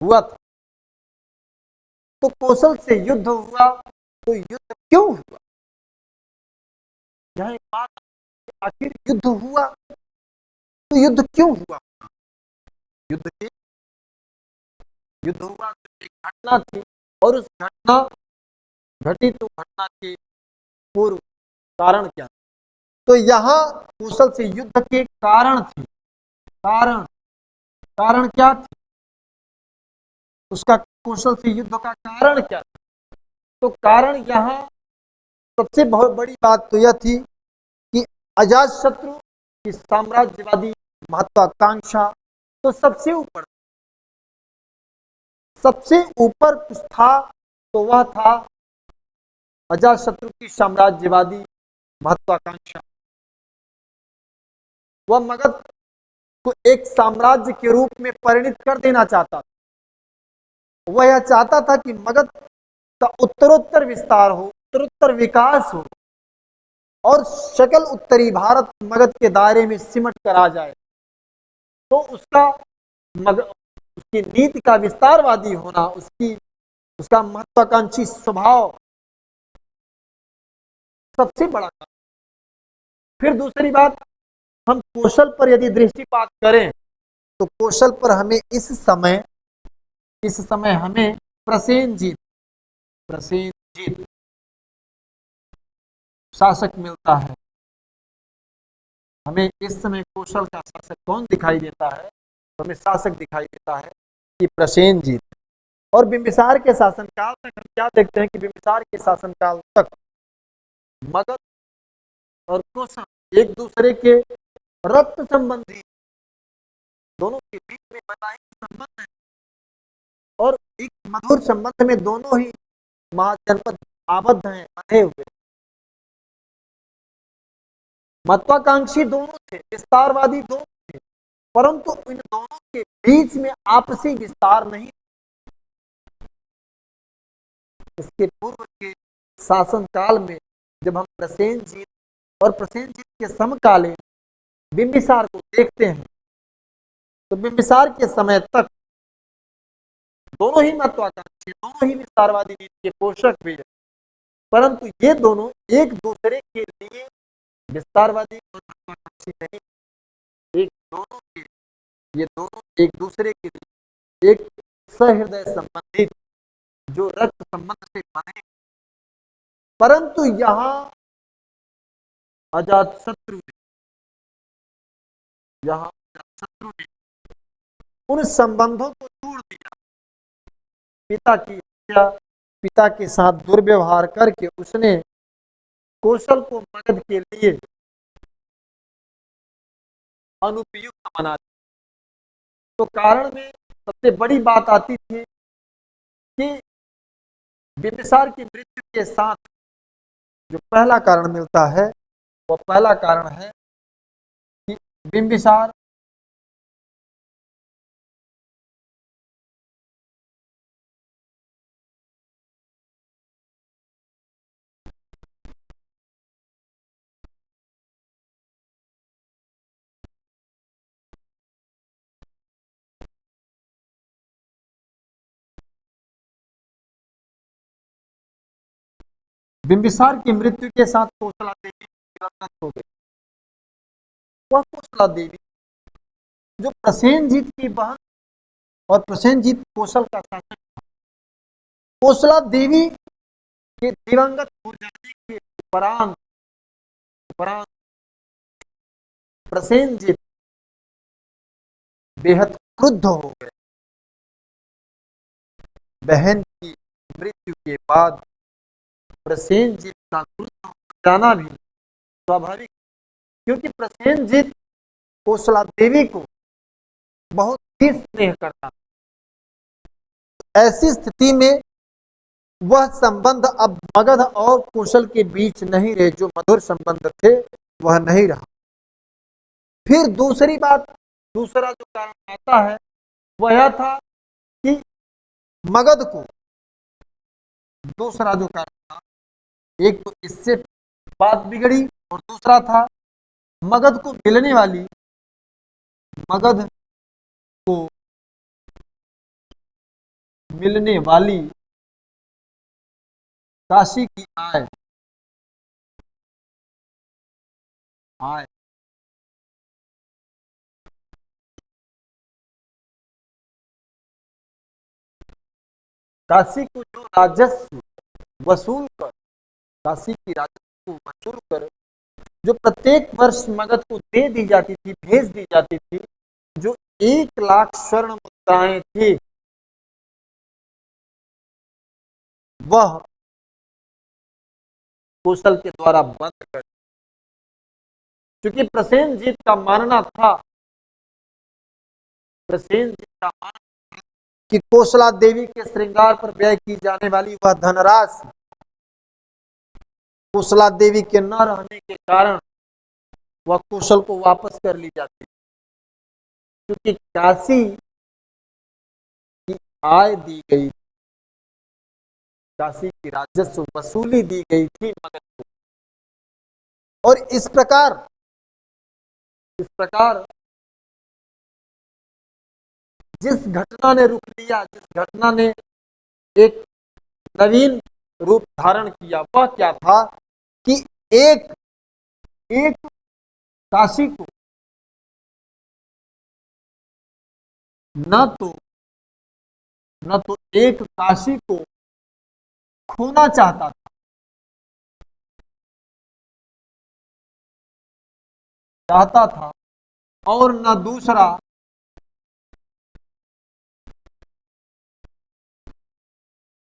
हुआ था। तो कौशल से युद्ध हुआ तो युद्ध क्यों हुआ? यह एक बात, आखिर युद्ध हुआ तो युद्ध क्यों हुआ? युद्ध हुआ तो एक घटना थी, और उस घटना घटी तो घटना के पूर्व कारण क्या? तो यहाँ कौशल से युद्ध के कारण थी। कारण क्या थी? उसका कौशल से युद्ध का कारण क्या था? तो कारण यहाँ सबसे बहुत बड़ी बात तो यह थी कि अजातशत्रु की साम्राज्यवादी महत्वाकांक्षा तो सबसे ऊपर कुछ था, तो वह था अजातशत्रु की साम्राज्यवादी महत्वाकांक्षा। वह मगध को एक साम्राज्य के रूप में परिणित कर देना चाहता था। वह यह चाहता था कि मगध का उत्तरोत्तर विस्तार हो, उत्तरोत्तर विकास हो, और सकल उत्तरी भारत मगध के दायरे में सिमट कर आ जाए। तो उसकी नीति का विस्तारवादी होना, उसकी उसका महत्वाकांक्षी स्वभाव सबसे बड़ा कारण। फिर दूसरी बात, हम कौशल पर यदि दृष्टिपात करें तो कौशल पर हमें इस समय हमें प्रसेनजीत शासक मिलता है। हमें इस समय कौशल का शासक कौन दिखाई देता है? तो हमें शासक दिखाई देता है कि प्रसेनजीत। और बिंबिसार के शासनकाल तक हम क्या देखते हैं कि बिंबिसार के शासनकाल तक मगध और कौशल एक दूसरे के रक्त संबंधी, दोनों के बीच में वैवाहिक संबंध है और एक मधुर संबंध में दोनों ही महाजनपद आबद्ध हैं, बंधे हुए। महत्वाकांक्षी दोनों थे, विस्तारवादी दोनों थे, परंतु इन दोनों के बीच में आपसी विस्तार नहीं। इसके पूर्व के शासनकाल में जब हम प्रसेनजीत और प्रसेनजीत के समकालीन बिंबिसार को देखते हैं तो बिंबिसार के समय तक दोनों ही महत्वाकांक्षी, दोनों ही विस्तारवादी नीति के पोषक भी है, परंतु ये दोनों एक दूसरे के लिए विस्तारवादी और महत्वाकांक्षी नहीं। ये दोनों एक दूसरे के लिए एक सहृदय संबंधित, जो रक्त संबंध से बने। परंतु यहाँ अजातशत्रु ने उन संबंधों को तोड़ दिया। पिता की हत्या, पिता के साथ दुर्व्यवहार करके उसने कौशल को मगध के लिए अनुपयुक्त बना दिया। तो कारण में सबसे बड़ी बात आती थी कि बिंबिसार की मृत्यु के साथ जो पहला कारण मिलता है वो पहला कारण है कि बिंबिसार बिंबिसार की मृत्यु के साथ कौशला देवी दिवंगत हो गई। वह कौशला देवी जो प्रसेनजीत की बहन और प्रसेनजीत कौशल का शासक था, कौशला देवी के दिवंगत हो जाने के उपरांत प्रसेनजीत बेहद क्रुद्ध हो गए। बहन की मृत्यु के बाद प्रसेनजीत का क्रुद्ध हो जाना भी स्वाभाविक, क्योंकि प्रसेनजीत कौशला देवी को बहुत ही स्नेह करता था। ऐसी स्थिति में वह संबंध अब मगध और कौशल के बीच नहीं रहे, जो मधुर संबंध थे वह नहीं रहा। फिर दूसरी बात, दूसरा जो कारण आता है वह यह था कि मगध को, दूसरा जो कारण था, एक तो इससे बात बिगड़ी और दूसरा था मगध को मिलने वाली काशी की आय काशी को जो राजस्व वसूल कर, काशी की राजस्व को वसूल कर जो प्रत्येक वर्ष मगध को दे दी जाती थी, भेज दी जाती थी, जो 1,00,000 स्वर्ण मुद्राएं थी, वह कौशल के द्वारा बंद कर। क्योंकि प्रसेनजीत का मानना था कि कौशला देवी के श्रृंगार पर व्यय की जाने वाली वह धनराशि कौशला देवी के न रहने के कारण वह कौशल को वापस कर ली जाती, क्योंकि काशी की आय दी गई, काशी की राजस्व वसूली दी गई थी मगध को। और इस प्रकार जिस घटना ने रुख लिया, जिस घटना ने एक नवीन रूप धारण किया। वह क्या था कि एक एक काशी को न तो एक काशी को खोना चाहता था और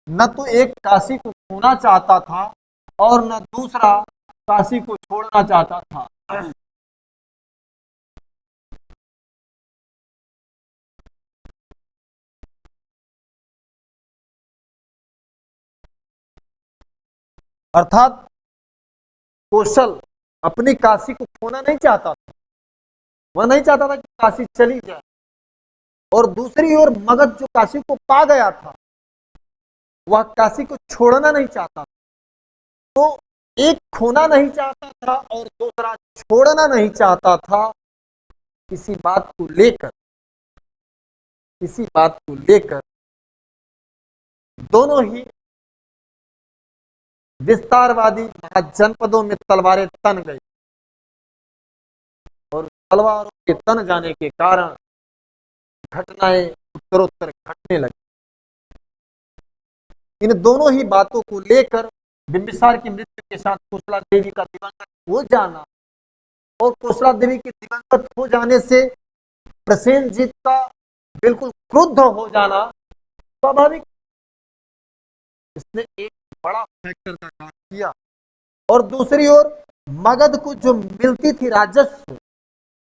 न तो एक काशी को खोना चाहता था और न दूसरा काशी को छोड़ना चाहता था। अर्थात कौशल अपनी काशी को खोना नहीं चाहता था। वह नहीं चाहता था कि काशी चली जाए, और दूसरी ओर मगध जो काशी को पा गया था वह काशी को छोड़ना नहीं चाहता। तो एक खोना नहीं चाहता था और दूसरा छोड़ना नहीं चाहता था। किसी बात को लेकर दोनों ही विस्तारवादी महाजनपदों में तलवारें तन गई, और तलवारों के तन जाने के कारण घटनाएं उत्तरोत्तर घटने लगी। इन दोनों ही बातों को लेकर बिंबिसार की मृत्यु के साथ कोसला देवी का दिवंगत हो जाना और कोसला देवी के दिवंगत हो जाने से प्रसेनजीत का बिल्कुल क्रुद्ध हो जाना स्वाभाविक। इसने एक बड़ा फैक्टर का काम किया। और दूसरी ओर मगध को जो मिलती थी राजस्व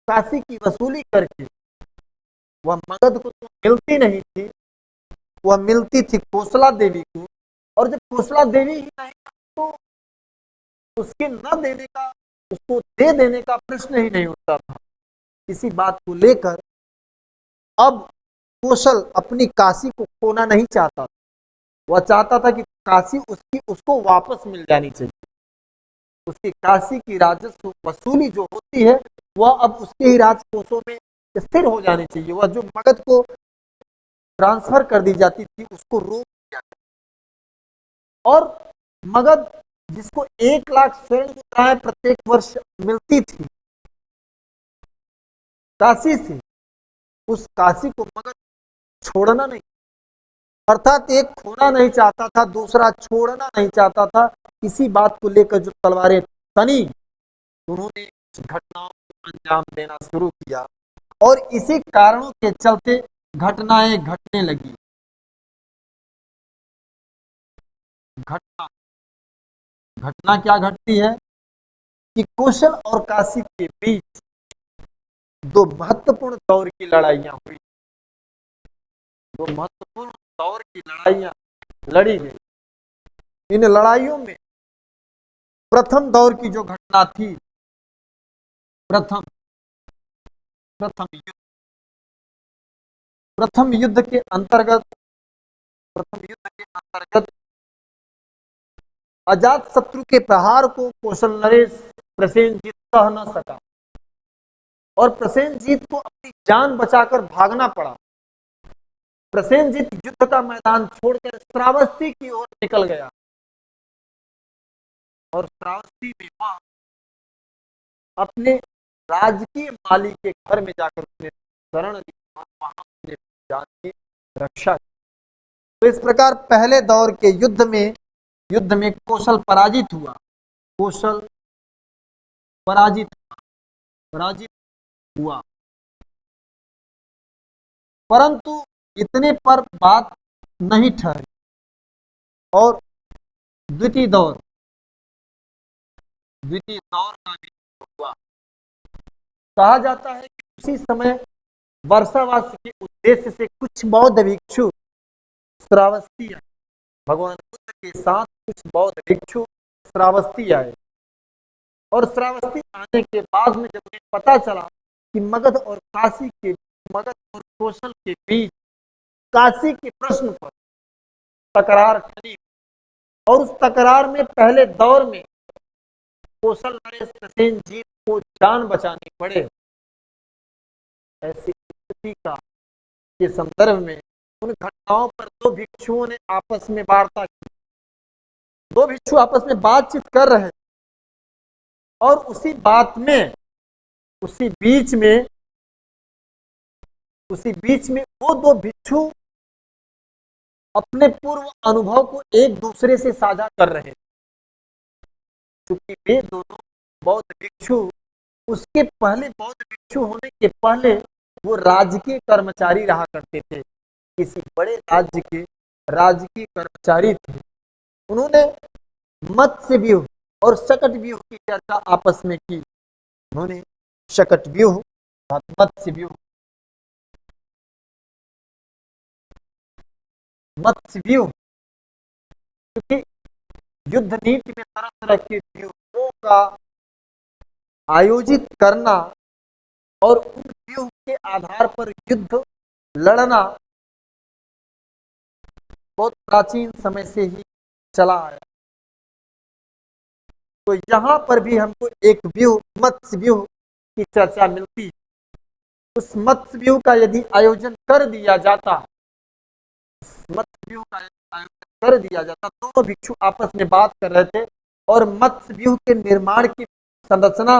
काशी की वसूली करके, वह मगध को तो मिलती नहीं थी, वह मिलती थी कोसला देवी को। और जब कोसला देवी ही नहीं तो उसके न देने का, उसको दे देने का प्रश्न ही नहीं उठता था। इसी बात को लेकर अब कौशल अपनी काशी को खोना नहीं चाहता। वह चाहता था कि काशी उसको वापस मिल जानी चाहिए। उसकी काशी की राजस्व वसूली जो होती है वह अब उसके ही राजकोषों में स्थिर हो जानी चाहिए। वह जो मगध को ट्रांसफर कर दी जाती थी उसको रोक दिया गया। और मगध जिसको 1,00,000 स्वर्ण मुद्राएं प्रत्येक वर्ष मिलती थी काशी से, उस काशी को मगध छोड़ना नहीं, अर्थात एक खोना नहीं चाहता था, दूसरा छोड़ना नहीं चाहता था। इसी बात को लेकर जो तलवारें तनी, उन्होंने घटनाओं को अंजाम देना शुरू किया और इसी कारणों के चलते घटनाएं घटने लगी। घटना क्या घटती है कि कौशल और काशी के बीच दो महत्वपूर्ण दौर की लड़ाइयां हुई। दो महत्वपूर्ण दौर की लड़ाइयां लड़ी गई। इन लड़ाइयों में प्रथम दौर की जो घटना थी, प्रथम युद्ध, प्रथम युद्ध के अंतर्गत अजात शत्रु के प्रहार को कौशल नरेश प्रसेनजीत सह न सका और प्रसेनजीत को अपनी जान बचाकर भागना पड़ा। प्रसेनजीत युद्ध का मैदान छोड़कर श्रावस्ती की ओर निकल गया और श्रावस्ती में वह अपने राजकीय माली के घर में जाकर उसने शरण ली और वहां अपने जान की रक्षा की। तो इस प्रकार पहले दौर के युद्ध में कौशल पराजित हुआ। कौशल पराजित हुआ, परंतु इतने पर बात नहीं ठहरी और द्वितीय दौर का भी हुआ। कहा जाता है कि उसी समय वर्षावास के उद्देश्य से कुछ बौद्ध भिक्षु श्रावस्ती आए। भगवान बुद्ध के साथ कुछ बौद्ध भिक्षु श्रावस्ती आए और श्रावस्ती आने के बाद में जब उन्हें पता चला कि मगध और कौशल के बीच काशी के प्रश्न पर तकरार खड़ी और उस तकरार में पहले दौर में कौशल नरेश प्रसेनजीत को जान बचानी पड़े, ऐसी स्थिति के संदर्भ में उन घटनाओं पर दो भिक्षुओं ने आपस में वार्ता की दो भिक्षु आपस में बातचीत कर रहे और उसी बात में, उसी बीच में वो दो भिक्षु अपने पूर्व अनुभव को एक दूसरे से साझा कर रहे थे। क्योंकि वे दोनों बौद्ध भिक्षु, उसके पहले बौद्ध भिक्षु होने के पहले वो राजकीय कर्मचारी रहा करते थे, किसी बड़े राज्य के राजकीय कर्मचारी थे। उन्होंने मत्स्य व्यूह और शकट व्यूह की चर्चा आपस में की। उन्होंने शकट व्यूह और मत्स्य व्यूह, मत्स्य व्यूह क्योंकि युद्ध नीति में तरह तरह के व्यूहों का आयोजित करना और उन व्यूह के आधार पर युद्ध लड़ना बहुत प्राचीन समय से ही चला आया। तो यहां पर भी हमको एक व्यूह, मत्स्य व्यूह की चर्चा मिलती है। उस मत्स्य व्यूह का यदि आयोजन कर दिया जाता, मत्स्य व्यूह का आयोजन कर दिया जाता, दोनों भिक्षु आपस में बात कर रहे थे और मत्स्य व्यूह के निर्माण की संरचना,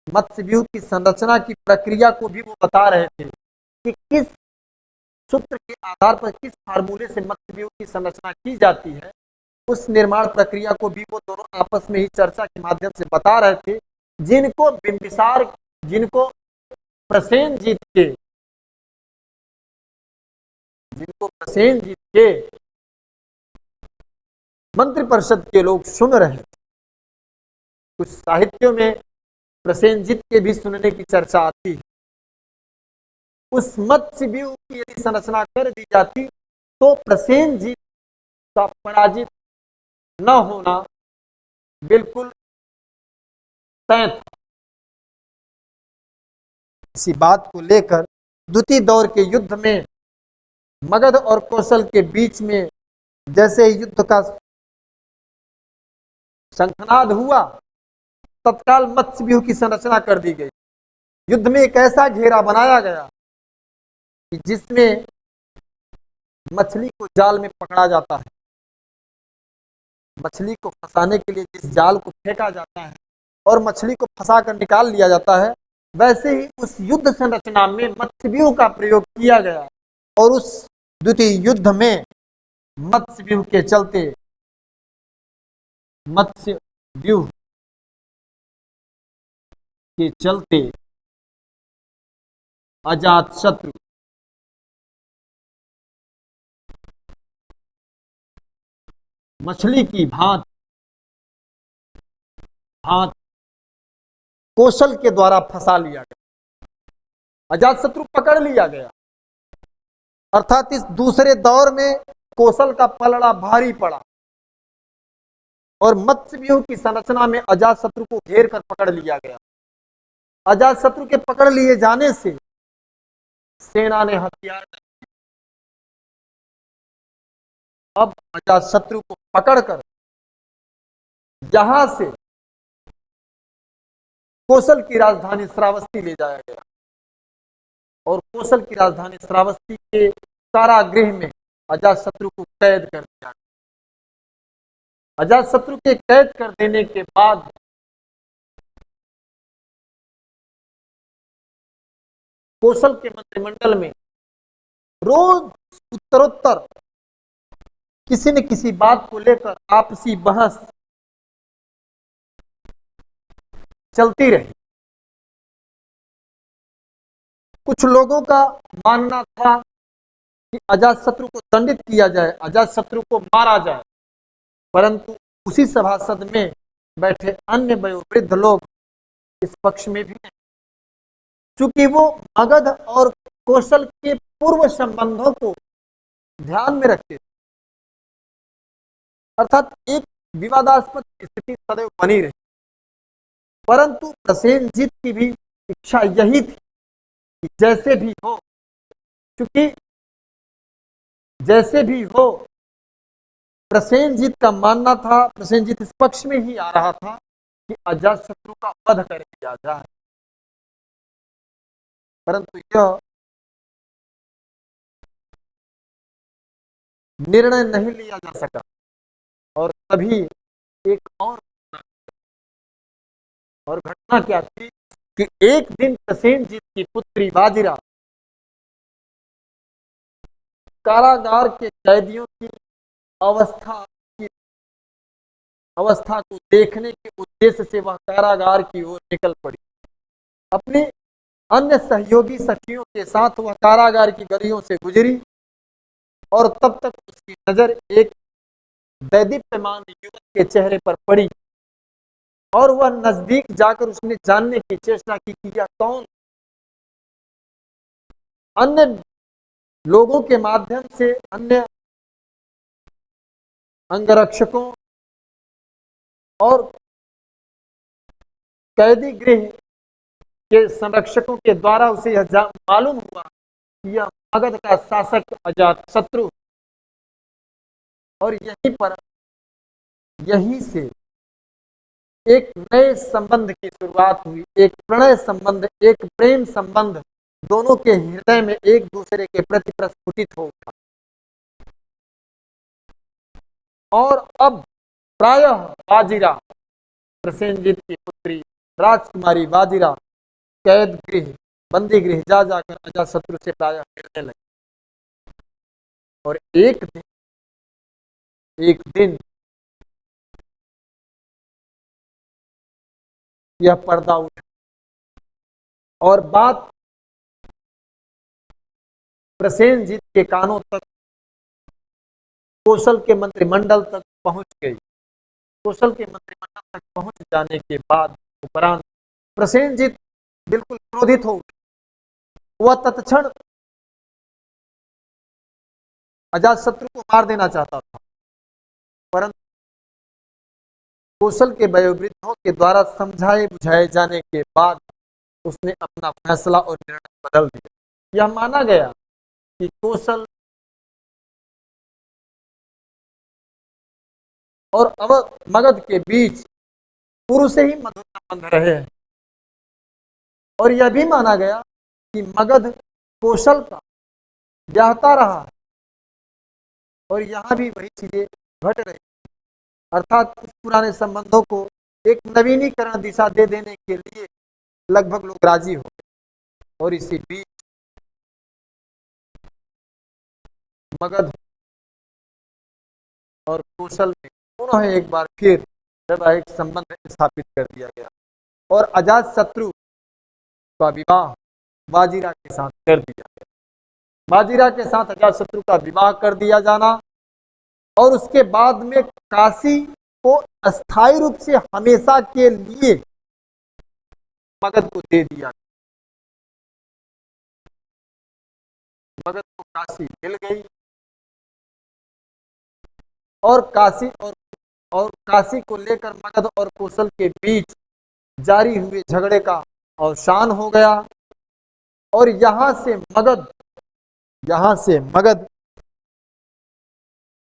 मत्स्य व्यूह की संरचना की प्रक्रिया को भी वो बता रहे थे कि किस सूत्र के आधार पर, किस फार्मूले से मत्स्य व्यूह की संरचना की जाती है। उस निर्माण प्रक्रिया को भी वो दोनों आपस में ही चर्चा के माध्यम से बता रहे थे, जिनको बिंबिसार, जिनको प्रसेनजीत के, जिनको प्रसेनजीत के मंत्रिपरिषद के लोग सुन रहे थे। कुछ साहित्यों में प्रसेनजीत के भी सुनने की चर्चा आती है। उस मत्स्य व्यूह की यदि संरचना कर दी जाती तो प्रसेनजीत का पराजित न होना बिल्कुल तय था। इसी बात को लेकर द्वितीय दौर के युद्ध में मगध और कौशल के बीच में जैसे युद्ध का शंखनाद हुआ, तत्काल मत्स्य व्यूह की संरचना कर दी गई। युद्ध में एक ऐसा घेरा बनाया गया कि जिसमें मछली को जाल में पकड़ा जाता है, मछली को फंसाने के लिए जिस जाल को फेंका जाता है और मछली को फंसा कर निकाल लिया जाता है, वैसे ही उस युद्ध संरचना में मत्स्य व्यूह का प्रयोग किया गया। और उस द्वितीय युद्ध में मत्स्य व्यूह के चलते, मत्स्य व्यूह के चलते अजातशत्रु मछली की भांति कौशल के द्वारा फंसा लिया गया, अजातशत्रु पकड़ लिया गया। अर्थात इस दूसरे दौर में कौशल का पलड़ा भारी पड़ा और मत्स्य व्यूह की संरचना में अजातशत्रु को घेर कर पकड़ लिया गया। अजातशत्रु के पकड़ लिए जाने से सेना ने हथियार, अब अजातशत्रु को पकड़कर जहां से कौशल की राजधानी श्रावस्ती ले जाया गया और कौशल की राजधानी श्रावस्ती के कारागृह में अजातशत्रु को कैद कर दिया गया। अजातशत्रु के कैद कर देने के बाद कौशल के मंत्रिमंडल में रोज उत्तरोत्तर किसी न किसी बात को लेकर आपसी बहस चलती रही। कुछ लोगों का मानना था कि अजातशत्रु को दंडित किया जाए, अजातशत्रु को मारा जाए, परंतु उसी सभासद में बैठे अन्य वयोवृद्ध लोग इस पक्ष में भी नहीं, चूंकि वो मगध और कौशल के पूर्व संबंधों को ध्यान में रखते थे। अर्थात एक विवादास्पद स्थिति सदैव बनी रही, परंतु प्रसेनजीत की भी इच्छा यही थी कि जैसे भी हो, क्योंकि जैसे भी हो प्रसेनजीत का मानना था, प्रसेनजीत इस पक्ष में ही आ रहा था कि अजातशत्रु का वध कर दिया जाए, परंतु यह निर्णय नहीं लिया जा सका। और तभी एक और घटना क्या थी कि एक दिन प्रसेनजीत की पुत्री बाजीरा कारागार के कैदियों की अवस्था की अवस्था को देखने के उद्देश्य से वह कारागार की ओर निकल पड़ी। अपने अन्य सहयोगी सखियों के साथ वह कारागार की गलियों से गुजरी और तब तक उसकी नजर एक दैदीप्यमान युवक के चेहरे पर पड़ी और वह नजदीक जाकर उसने जानने की चेष्टा की कि यह कौन। अन्य लोगों के माध्यम से, अन्य अंगरक्षकों और कैदी गृह के संरक्षकों के द्वारा उसे यह मालूम हुआ कि यह मगध का शासक अजात शत्रु, और यहीं से एक नए संबंध की शुरुआत हुई। एक प्रणय संबंध, एक प्रेम संबंध दोनों के हृदय में एक दूसरे के प्रति प्रस्फुटित हो उठा। और अब प्रायः बाजीरा, प्रसेनजीत की पुत्री राजकुमारी बाजीरा कैद गृह, बंदी गृह जा जाकर अजातशत्रु से प्रायः मिलने लगी। और एक दिन यह पर्दा उठा और बात प्रसेनजीत के कानों तक, कौशल के मंत्रिमंडल तक पहुंच गई। कौशल के मंत्रिमंडल तक पहुंच जाने के बाद उपरांत प्रसेनजीत बिल्कुल क्रोधित हो उठा। वह तत्क्षण अजातशत्रु को मार देना चाहता था, परंतु कौशल के वयोवृद्धों के द्वारा समझाए बुझाए जाने के बाद उसने अपना फैसला और निर्णय बदल दिया। यह माना गया कि कौशल और मगध के बीच पूर्व से ही मधुर संबंध रहे हैं, और यह भी माना गया कि मगध कौशल का ब्याहता रहा है, और यहां भी वही चीजें घट रही, अर्थात उस पुराने संबंधों को एक नवीनीकरण दिशा दे देने के लिए लगभग लोग राजी हो गए। और इसी बीच मगध और कौशल में पुनः एक बार फिर वैवाहिक संबंध स्थापित कर दिया गया और अजातशत्रु का विवाह बाजीरा के साथ कर दिया गया। बाजीरा के साथ अजातशत्रु का विवाह कर दिया जाना और उसके बाद में काशी को अस्थायी रूप से हमेशा के लिए मगध को दे दिया। मगध को काशी मिल गई और काशी को लेकर मगध और कौशल के बीच जारी हुए झगड़े का अवसान हो गया और यहां से मगध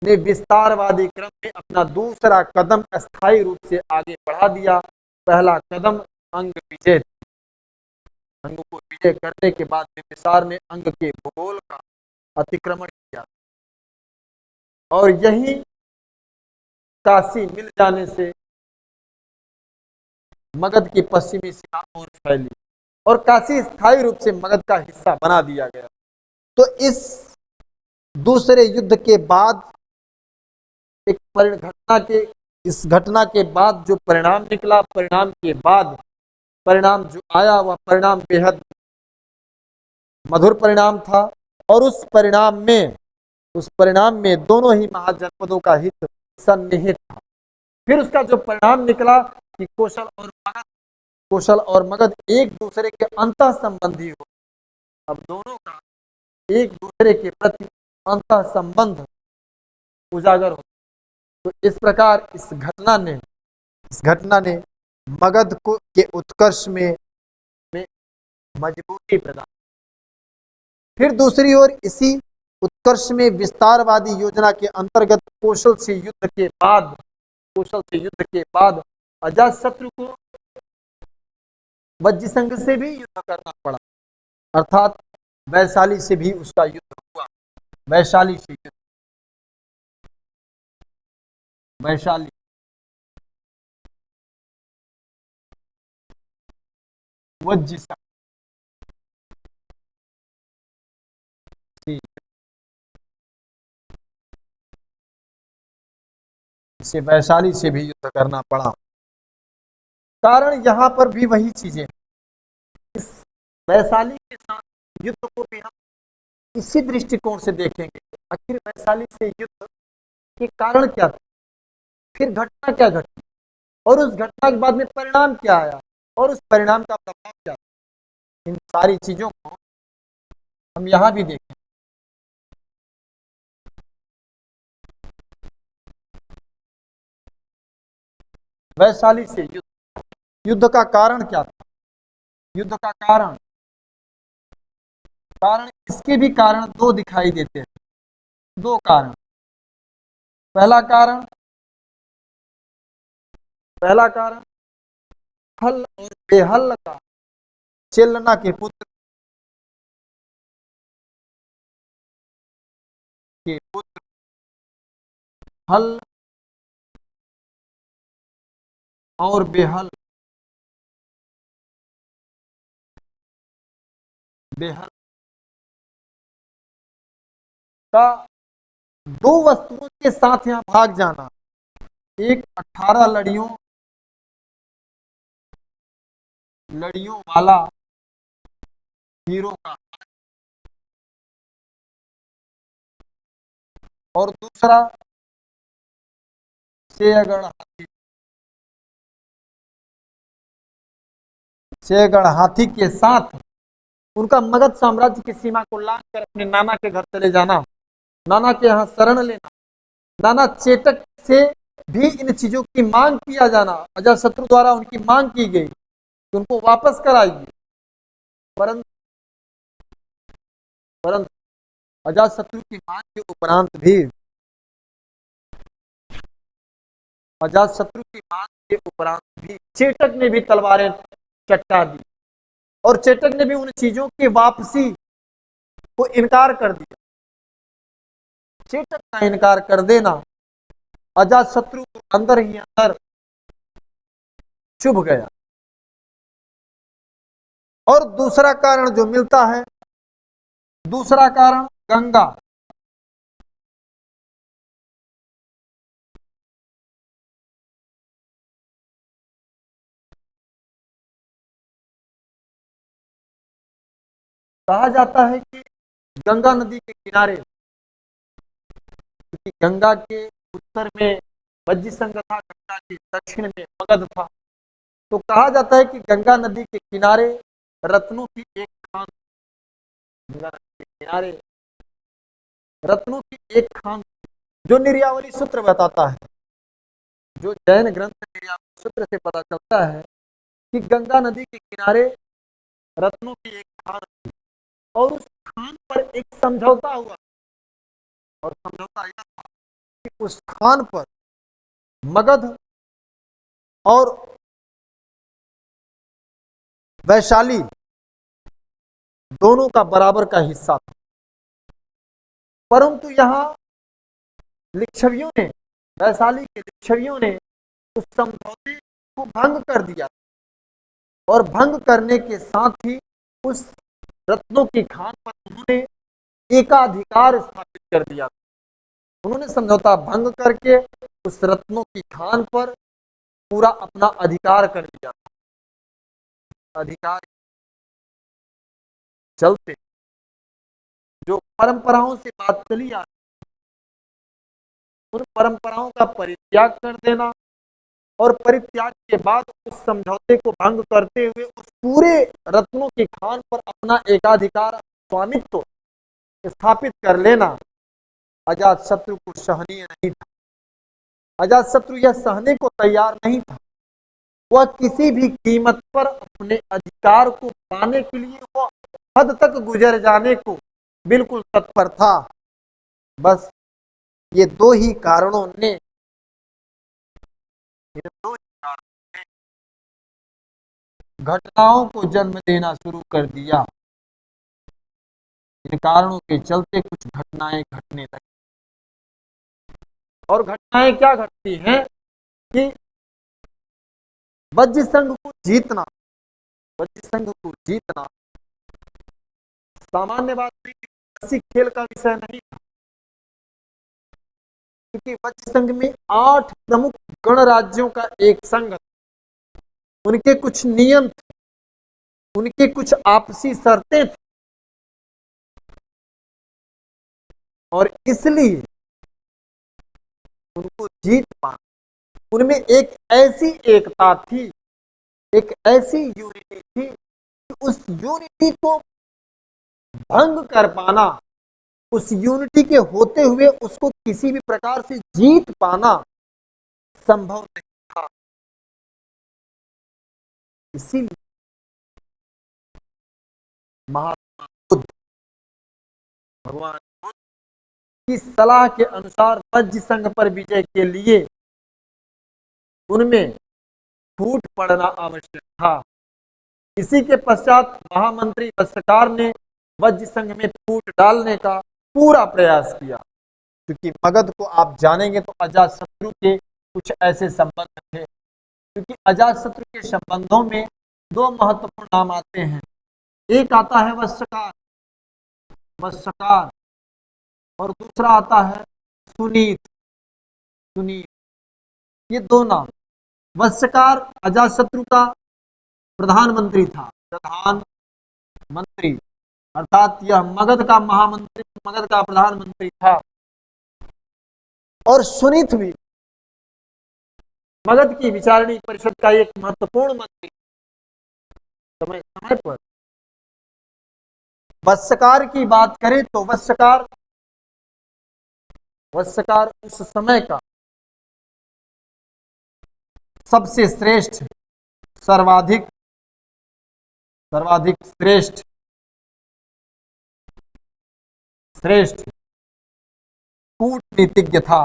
ने विस्तारवादी क्रम में अपना दूसरा कदम अस्थायी रूप से आगे बढ़ा दिया। पहला कदम अंग विजय, अंग को विजय करने के बाद बिंबिसार ने अंग के भूगोल का अतिक्रमण किया और यही काशी मिल जाने से मगध की पश्चिमी सीमा और फैली और काशी स्थायी रूप से मगध का हिस्सा बना दिया गया। तो इस दूसरे युद्ध के बाद इस घटना के बाद जो परिणाम निकला, परिणाम जो आया वह परिणाम बेहद मधुर परिणाम था और उस परिणाम में दोनों ही महाजनपदों का हित सन्निहित था। फिर उसका जो परिणाम निकला कि कौशल और मगध एक दूसरे के अंतः संबंधी हो। अब दोनों का एक दूसरे के प्रति अंतः संबंध उजागर हो। तो इस प्रकार इस घटना ने मगध को के उत्कर्ष में मजबूती प्रदान। फिर दूसरी ओर इसी उत्कर्ष में विस्तारवादी योजना के अंतर्गत कौशल से युद्ध के बाद अजातशत्रु को वज्रसंघ से भी युद्ध करना पड़ा, अर्थात वैशाली से भी उसका युद्ध हुआ। वैशाली वैशाली, वज्जिसा, इसे वैशाली से भी युद्ध करना पड़ा। कारण यहां पर भी वही चीजें हैं। इस वैशाली के साथ युद्ध को भी हम इसी दृष्टिकोण से देखेंगे, आखिर वैशाली से युद्ध के कारण क्या था, फिर घटना क्या घटी, और उस घटना के बाद में परिणाम क्या आया, और उस परिणाम का प्रभाव क्या था। इन सारी चीजों को हम यहां भी देखें। वैशाली से युद्ध, युद्ध का कारण क्या था, युद्ध का कारण, कारण इसके भी कारण दो दिखाई देते हैं, दो कारण। पहला कारण, पहला कारण हल और बेहल का चेलना के पुत्र के पुत्र हल और बेहल, बेहल का दो वस्तुओं के साथ यहां भाग जाना, एक 18 लड़ियों लड़ियों वाला हीरो का, और दूसरा शेरगढ़ हाथी, शेरगढ़ हाथी के साथ उनका मगध साम्राज्य की सीमा को लांघ कर अपने नाना के घर चले जाना, नाना के यहाँ शरण लेना, नाना चेटक से भी इन चीजों की मांग किया जाना, अजातशत्रु द्वारा उनकी मांग की गई कि उनको वापस कराइए, परंतु परंतु अजातशत्रु की मांग के उपरांत भी, अजातशत्रु की मांग के उपरांत भी चेटक ने भी तलवारें चटका दी, और चेटक ने भी उन चीजों की वापसी को इनकार कर दिया। चेटक का इनकार कर देना अजातशत्रु को अंदर ही अंदर चुभ गया। और दूसरा कारण जो मिलता है, दूसरा कारण गंगा, कहा जाता है कि गंगा नदी के किनारे, क्योंकि गंगा के उत्तर में वज्जी संघ था, गंगा के दक्षिण में मगध था, तो कहा जाता है कि गंगा नदी के किनारे रत्नों की एक खान, गंगा नदी के किनारे रत्नों की एक खान, जो निर्यावली सूत्र बताता है, जो जैन ग्रंथ निर्यावली सूत्र से पता चलता है कि गंगा नदी के किनारे रत्नों की एक खान थी, और उस खान पर एक समझौता हुआ, और समझौता यह था कि उस खान पर मगध और वैशाली दोनों का बराबर का हिस्सा था। परंतु यहां लिच्छवियों ने, वैशाली के लिच्छवियों ने उस समझौते को भंग कर दिया, और भंग करने के साथ ही उस रत्नों की खान पर उन्होंने एकाधिकार स्थापित कर दिया। उन्होंने समझौता भंग करके उस रत्नों की खान पर पूरा अपना अधिकार कर लिया। अधिकार चलते जो परंपराओं से बात चली आ, उन परंपराओं का परित्याग कर देना, और परित्याग के बाद उस समझौते को भंग करते हुए उस पूरे रत्नों की खान पर अपना एकाधिकार, स्वामित्व स्थापित कर लेना अजातशत्रु को सहनीय नहीं था। अजातशत्रु यह सहने को तैयार नहीं था। वह किसी भी कीमत पर अपने अधिकार को पाने के लिए वह हद तक गुजर जाने को बिल्कुल तत्पर था। बस ये दो ही कारणों ने, इन दो ही कारणों ने घटनाओं को जन्म देना शुरू कर दिया। इन कारणों के चलते कुछ घटनाएं घटने लगी। और घटनाएं क्या घटती हैं कि वज्र संघ को जीतना, वज्र संघ को जीतना सामान्य बात नहीं, किसी खेल का विषय नहीं था, क्योंकि वज्र संघ में 8 प्रमुख गणराज्यों का एक संघ था। उनके कुछ नियम थे, उनके कुछ आपसी शर्तें थी, और इसलिए उनको जीत पाना, उनमें एक ऐसी एकता थी, एक ऐसी यूनिटी थी कि उस यूनिटी को भंग कर पाना, उस यूनिटी के होते हुए उसको किसी भी प्रकार से जीत पाना संभव नहीं था। इसीलिए महात्मा बुद्ध, भगवान बुद्ध की सलाह के अनुसार वज्र संघ पर विजय के लिए उनमें फूट पड़ना आवश्यक था। इसी के पश्चात महामंत्री वस्त्रकार ने वज्र संघ में फूट डालने का पूरा प्रयास किया, क्योंकि मगध को आप जानेंगे तो अजातशत्रु के कुछ ऐसे संबंध थे, क्योंकि अजातशत्रु के संबंधों में 2 महत्वपूर्ण नाम आते हैं। एक आता है वस्त्रकार, वस्त्रकार, और दूसरा आता है सुनीत, सुनीत। ये 2 नाम। वस्त्रकार अजातशत्रु का प्रधानमंत्री था, प्रधानमंत्री, अर्थात यह मगध का महामंत्री, मगध का प्रधानमंत्री था। और सुनीत भी मगध की विचारणी परिषद का एक महत्वपूर्ण मंत्री। समय समय पर वस्त्रकार की बात करें तो वस्त्रकार उस समय का सबसे श्रेष्ठ, सर्वाधिक सर्वाधिक श्रेष्ठ श्रेष्ठ कूटनीतिज्ञ था,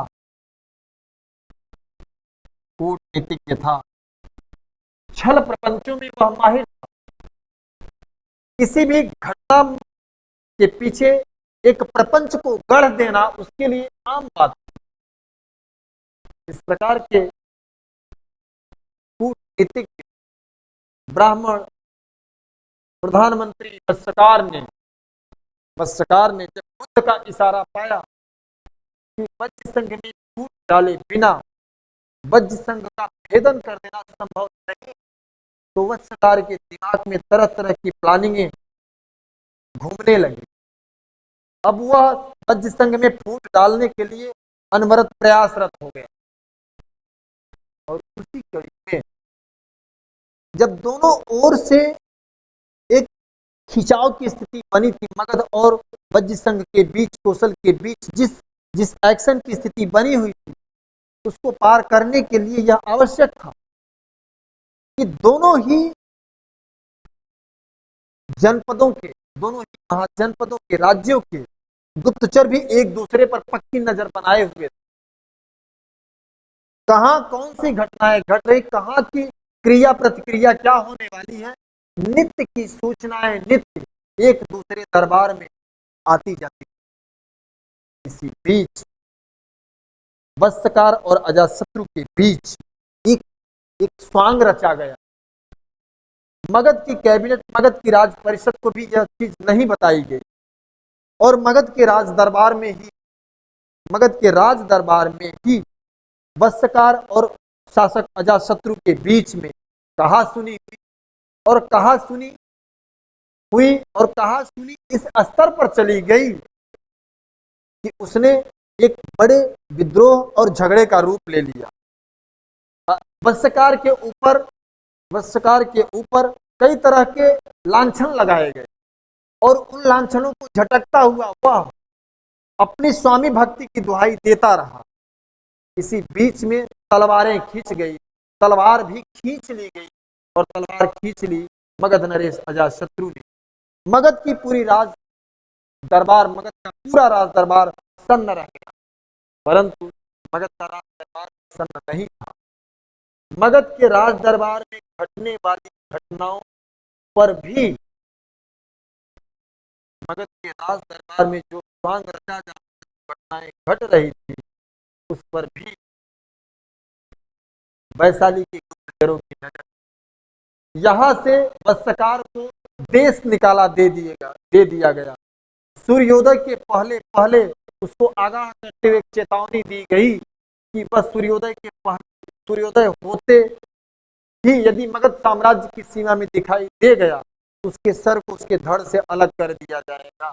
कूटनीतिज्ञ था। छल प्रपंचों में वह माहिर था। किसी भी घटना के पीछे एक प्रपंच को गढ़ देना उसके लिए आम बात है। इस प्रकार के कूटनीतिज्ञ ब्राह्मण प्रधानमंत्री वस्त्रकार ने जब बुद्ध का इशारा पाया कि वज्र संघ में फूट डाले बिना वज्र संघ का भेदन कर देना संभव नहीं, तो वस्त्रकार के दिमाग में तरह तरह की प्लानिंगें घूमने लगी। अब वह वज्र संघ में फूट डालने के लिए अनवरत प्रयासरत हो गया, और उसी कड़ी में जब दोनों ओर से एक खिंचाव की स्थिति बनी थी, मगध और वज्र संघ के बीच, कौशल के बीच जिस एक्शन की स्थिति बनी हुई थी, उसको पार करने के लिए यह आवश्यक था कि दोनों ही जनपदों के, दोनों ही महाजनपदों के, राज्यों के गुप्तचर भी एक दूसरे पर पक्की नजर बनाए हुए थे। कहां कौन सी घटनाएं घट रही, कहां की क्रिया प्रतिक्रिया क्या होने वाली है, नित्य की सूचनाएं नित्य एक दूसरे दरबार में आती जाती। इसी बीच वस्त्रकार और अजातशत्रु के बीच एक स्वांग रचा गया। मगध की कैबिनेट, मगध की राज परिषद को भी यह चीज नहीं बताई गई, और मगध के राज दरबार में ही वस्त्रकार और शासक अजातशत्रु के बीच में कहा सुनी हुई, और कहा सुनी इस स्तर पर चली गई कि उसने एक बड़े विद्रोह और झगड़े का रूप ले लिया। वस्त्रकार के ऊपर कई तरह के लांछन लगाए गए, और उन लांछनों को झटकता हुआ वह अपनी स्वामी भक्ति की दुहाई देता रहा। इसी बीच में तलवारें खींच गई, तलवार भी खींच ली गई, और तलवार खींच ली मगध नरेश अजातशत्रु ने। मगध की पूरी मगध का पूरा राज दरबार सन्न रह गया, परंतु मगध का राज दरबार सन्न नहीं था। मगध के राज दरबार में घटने वाली घटनाओं पर भी, मगध के राज दरबार में जो स्वांग रचा जा घटनाएं घट रही थी, उस पर भी वैशाली के गुप्तचरों की नजर। यहां से वत्सकार को देश निकाला दे दिया गया। सूर्योदय के पहले पहले उसको आगाह करते हुए चेतावनी दी गई कि बस सूर्योदय होते ही यदि मगध साम्राज्य की सीमा में दिखाई दे गया तो उसके सर को उसके धड़ से अलग कर दिया जाएगा।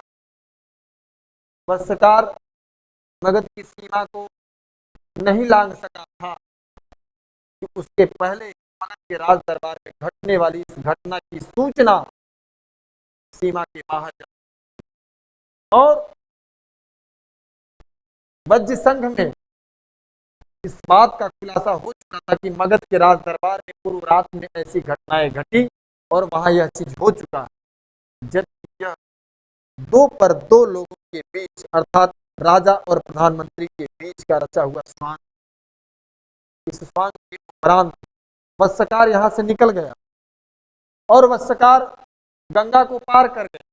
वत्सकार मगध की सीमा को नहीं लांघ सका था कि उसके पहले मगध के राज दरबार में घटने वाली इस घटना की सूचना सीमा के बाहर जा और वज्र संघ में इस बात का खुलासा हो चुका था कि मगध के राज दरबार में पूर्व रात में ऐसी घटनाएं घटी और वहां यह चीज हो चुका है। जबकि यह दो पर दो लोगों के बीच अर्थात राजा और प्रधानमंत्री के बीच का रचा हुआ स्वांग, इस स्वांग के उपरांत वत्सकार यहां से निकल गया और वत्सकार गंगा को पार कर गया।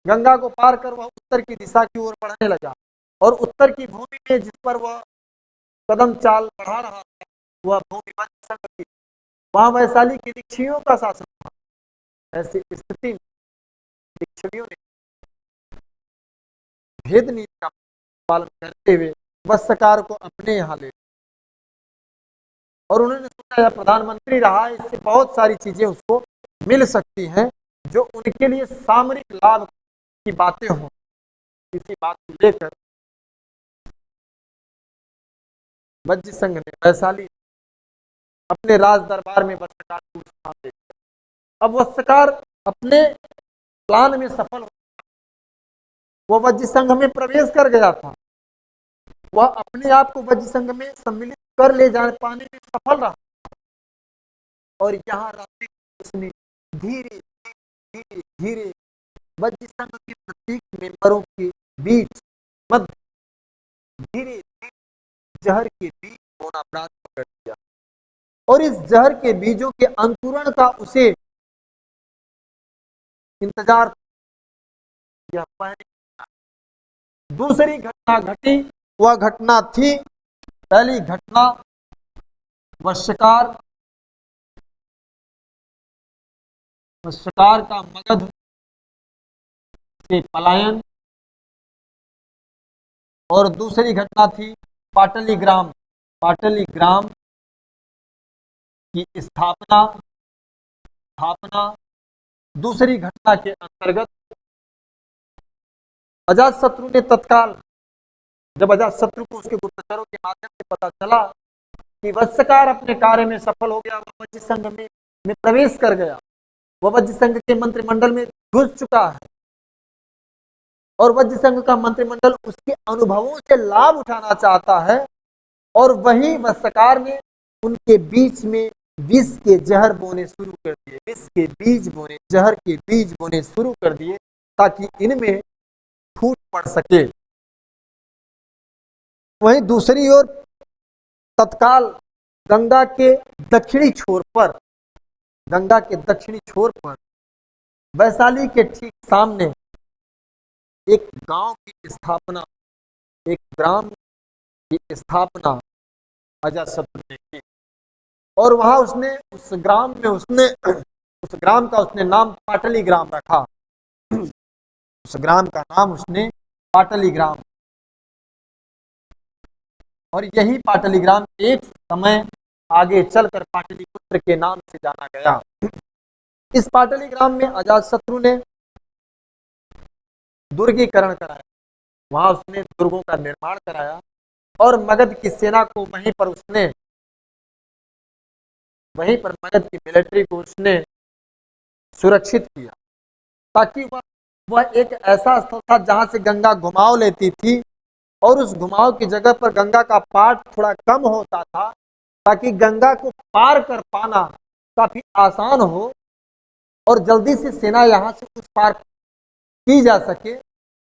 गंगा को पार कर वह उत्तर की दिशा की ओर बढ़ने लगा और उत्तर की भूमि में जिस पर वह कदम चाल बढ़ा रहा था वह भूमि वज्र संघ की। वहां वैशाली के लिच्छवियों का शासन था। ऐसी स्थिति में लिच्छवियों ने भेद नीति का पालन करते हुए वत्सकार को अपने यहाँ ले और उन्होंने सोचा यह प्रधानमंत्री रहा, इससे बहुत सारी चीजें उसको मिल सकती हैं जो उनके लिए सामरिक लाभ की बातें हों। इसी बात को लेकर वज्र संघ ने वैशाली अपने राज दरबार में वत्सकार को स्थान दे दिया। अब वत्सकार अपने प्लान में सफल हो, वह वज्र संघ में प्रवेश कर गया था। वह अपने आप को वज्र संघ में सम्मिलित कर ले जाने पाने में सफल रहा और यहाँ रहते उसने धीरे धीरे धीरे वज्र संघ के प्रत्येक मेंबरों के बीच मध्य धीरे धीरे जहर के बीज होना प्रारंभ कर दिया और इस जहर के बीजों के अंकुरण का उसे इंतजार। यह पहली दूसरी घटना घटी, वह घटना थी पहली घटना वत्सकार का मगध से पलायन और दूसरी घटना थी पाटलीग्राम की स्थापना। दूसरी घटना के अंतर्गत अजातशत्रु ने तत्काल जब अजातशत्रु को उसके गुप्तचरों के माध्यम से पता चला कि वत्सकार अपने कार्य में सफल हो गया, वह वज्र संघ में प्रवेश कर गया, वह वज्र संघ के मंत्रिमंडल में घुस चुका है और वज्र संघ का मंत्रिमंडल उसके अनुभवों से लाभ उठाना चाहता है और वही वत्सकार ने उनके बीच में विष के जहर बोने शुरू कर दिए, विष के बीज बोने, जहर के बीज बोने शुरू कर दिए ताकि इनमें फूट पड़ सके। वहीं दूसरी ओर तत्काल गंगा के दक्षिणी छोर पर वैशाली के ठीक सामने एक गांव की स्थापना, एक ग्राम की स्थापना अजातशत्रु ने की और वहां उसने उस ग्राम का उसने नाम पाटलीग्राम रखा। उस ग्राम का नाम उसने पाटलीग्राम और यही पाटलीग्राम एक समय आगे चलकर पाटलिपुत्र के नाम से जाना गया। इस पाटलीग्राम में अजातशत्रु ने दुर्गीकरण कराया, वहां उसने दुर्गों का निर्माण कराया और मगध की सेना को वहीं पर मगध की मिलिट्री को उसने सुरक्षित किया ताकि वह एक ऐसा स्थल था जहां से गंगा घुमाव लेती थी और उस घुमाव की जगह पर गंगा का पाट थोड़ा कम होता था ताकि गंगा को पार कर पाना काफी आसान हो और जल्दी से सेना यहां से उस पार की जा सके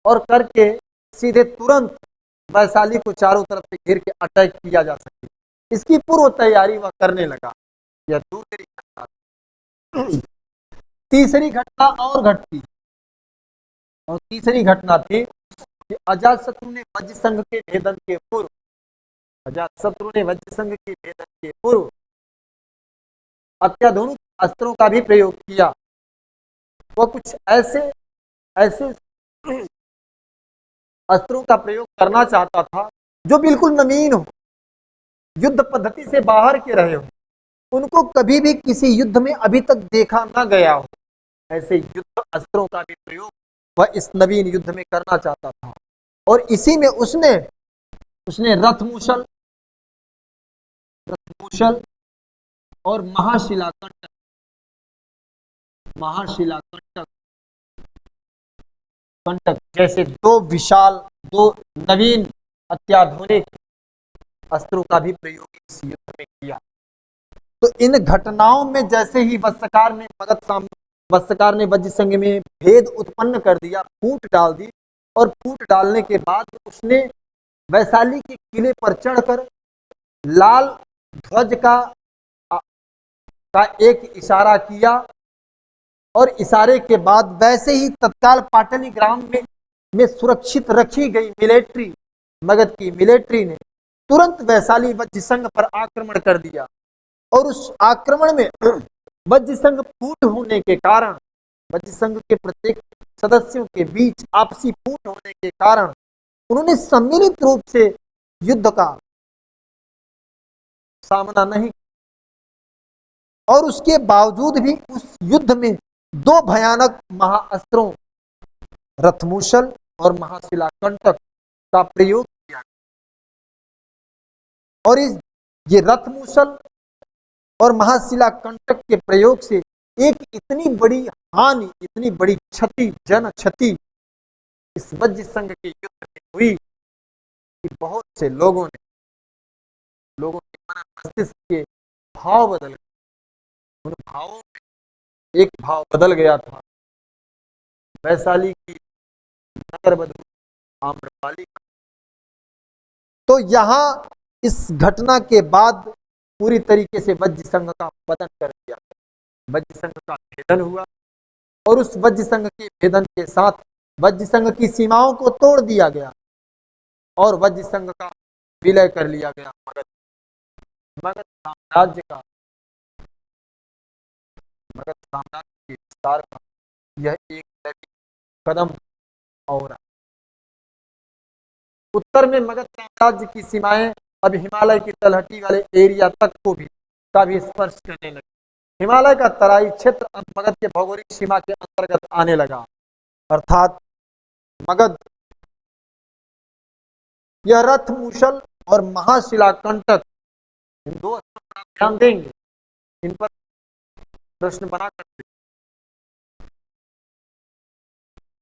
और करके सीधे तुरंत वैशाली को चारों तरफ से घेर के अटैक किया जा सके। इसकी पूर्व तैयारी वह करने लगा। यह दूसरी घटना। तीसरी घटना और घटती और तीसरी घटना थी कि अजातशत्रु ने वज्र संघ के भेदन के पूर्व अजातशत्रु ने वज्र संघ के भेदन के पूर्व अत्याधुनिक अस्त्रों का भी प्रयोग किया। वह कुछ ऐसे ऐसे अस्त्रों का प्रयोग करना चाहता था जो बिल्कुल नवीन हो, युद्ध पद्धति से बाहर के रहे हो, उनको कभी भी किसी युद्ध में अभी तक देखा ना गया हो। ऐसे युद्ध अस्त्रों का भी प्रयोग वह इस नवीन युद्ध में करना चाहता था। और इसी में उसने उसने रथमूषल रथमूषल और महाशिलाकंटक महाशिलाकंटक कंटक जैसे दो विशाल, दो नवीन अत्याधुनिक अस्त्रों का भी प्रयोग इस युद्ध में किया। तो इन घटनाओं में जैसे ही वत्सकार ने वज्र संघ में भेद उत्पन्न कर दिया, फूट डाल दी, और फूट डालने के बाद उसने वैशाली के किले पर चढ़कर लाल ध्वज का एक इशारा किया, और इशारे के बाद वैसे ही तत्काल पाटलीग्राम में सुरक्षित रखी गई मिलिट्री, मगध की मिलिट्री ने तुरंत वैशाली वज्र संघ पर आक्रमण कर दिया। और उस आक्रमण में वज्र संघ फूट होने के कारण, वज्र संघ के प्रत्येक सदस्यों के बीच आपसी फूट होने के कारण उन्होंने सम्मिलित रूप से युद्ध का सामना नहीं, और उसके बावजूद भी उस युद्ध में दो भयानक महाअस्त्रों रथमूषल और महाशिलाकंटक का प्रयोग किया। और ये रथमूषल और महाशिलाकंटक के प्रयोग से एक इतनी बड़ी हानि, इतनी बड़ी क्षति, जन क्षति इस वज्र संघ के युद्ध में हुई कि बहुत से लोगों के मन मस्तिष्क के भाव बदल गए। उन भावों में एक भाव बदल गया था वैशाली की नगर बधू आम्रपाली का। तो यहां इस घटना के बाद पूरी तरीके से वज्र संघ का पतन कर दिया, वज्र संघ का भेदन हुआ, और उस वज्र संघ के भेदन के साथ वज्र संघ की सीमाओं को तोड़ दिया गया और वज्र संघ का विलय कर लिया गया मगध साम्राज्य का। मगध साम्राज्य के विस्तार का यह एक कदम और उत्तर में मगध साम्राज्य की सीमाएं अब हिमालय की तलहटी वाले एरिया तक का भी स्पर्श करने लगे। हिमालय का तराई क्षेत्र अब मगध के भौगोलिक सीमा के अंतर्गत आने लगा, अर्थात मगध यह रथमूषल और महाशिलाकंटक, इन दो अस्त्रों पर आप ध्यान देंगे, इन पर प्रश्न बना करते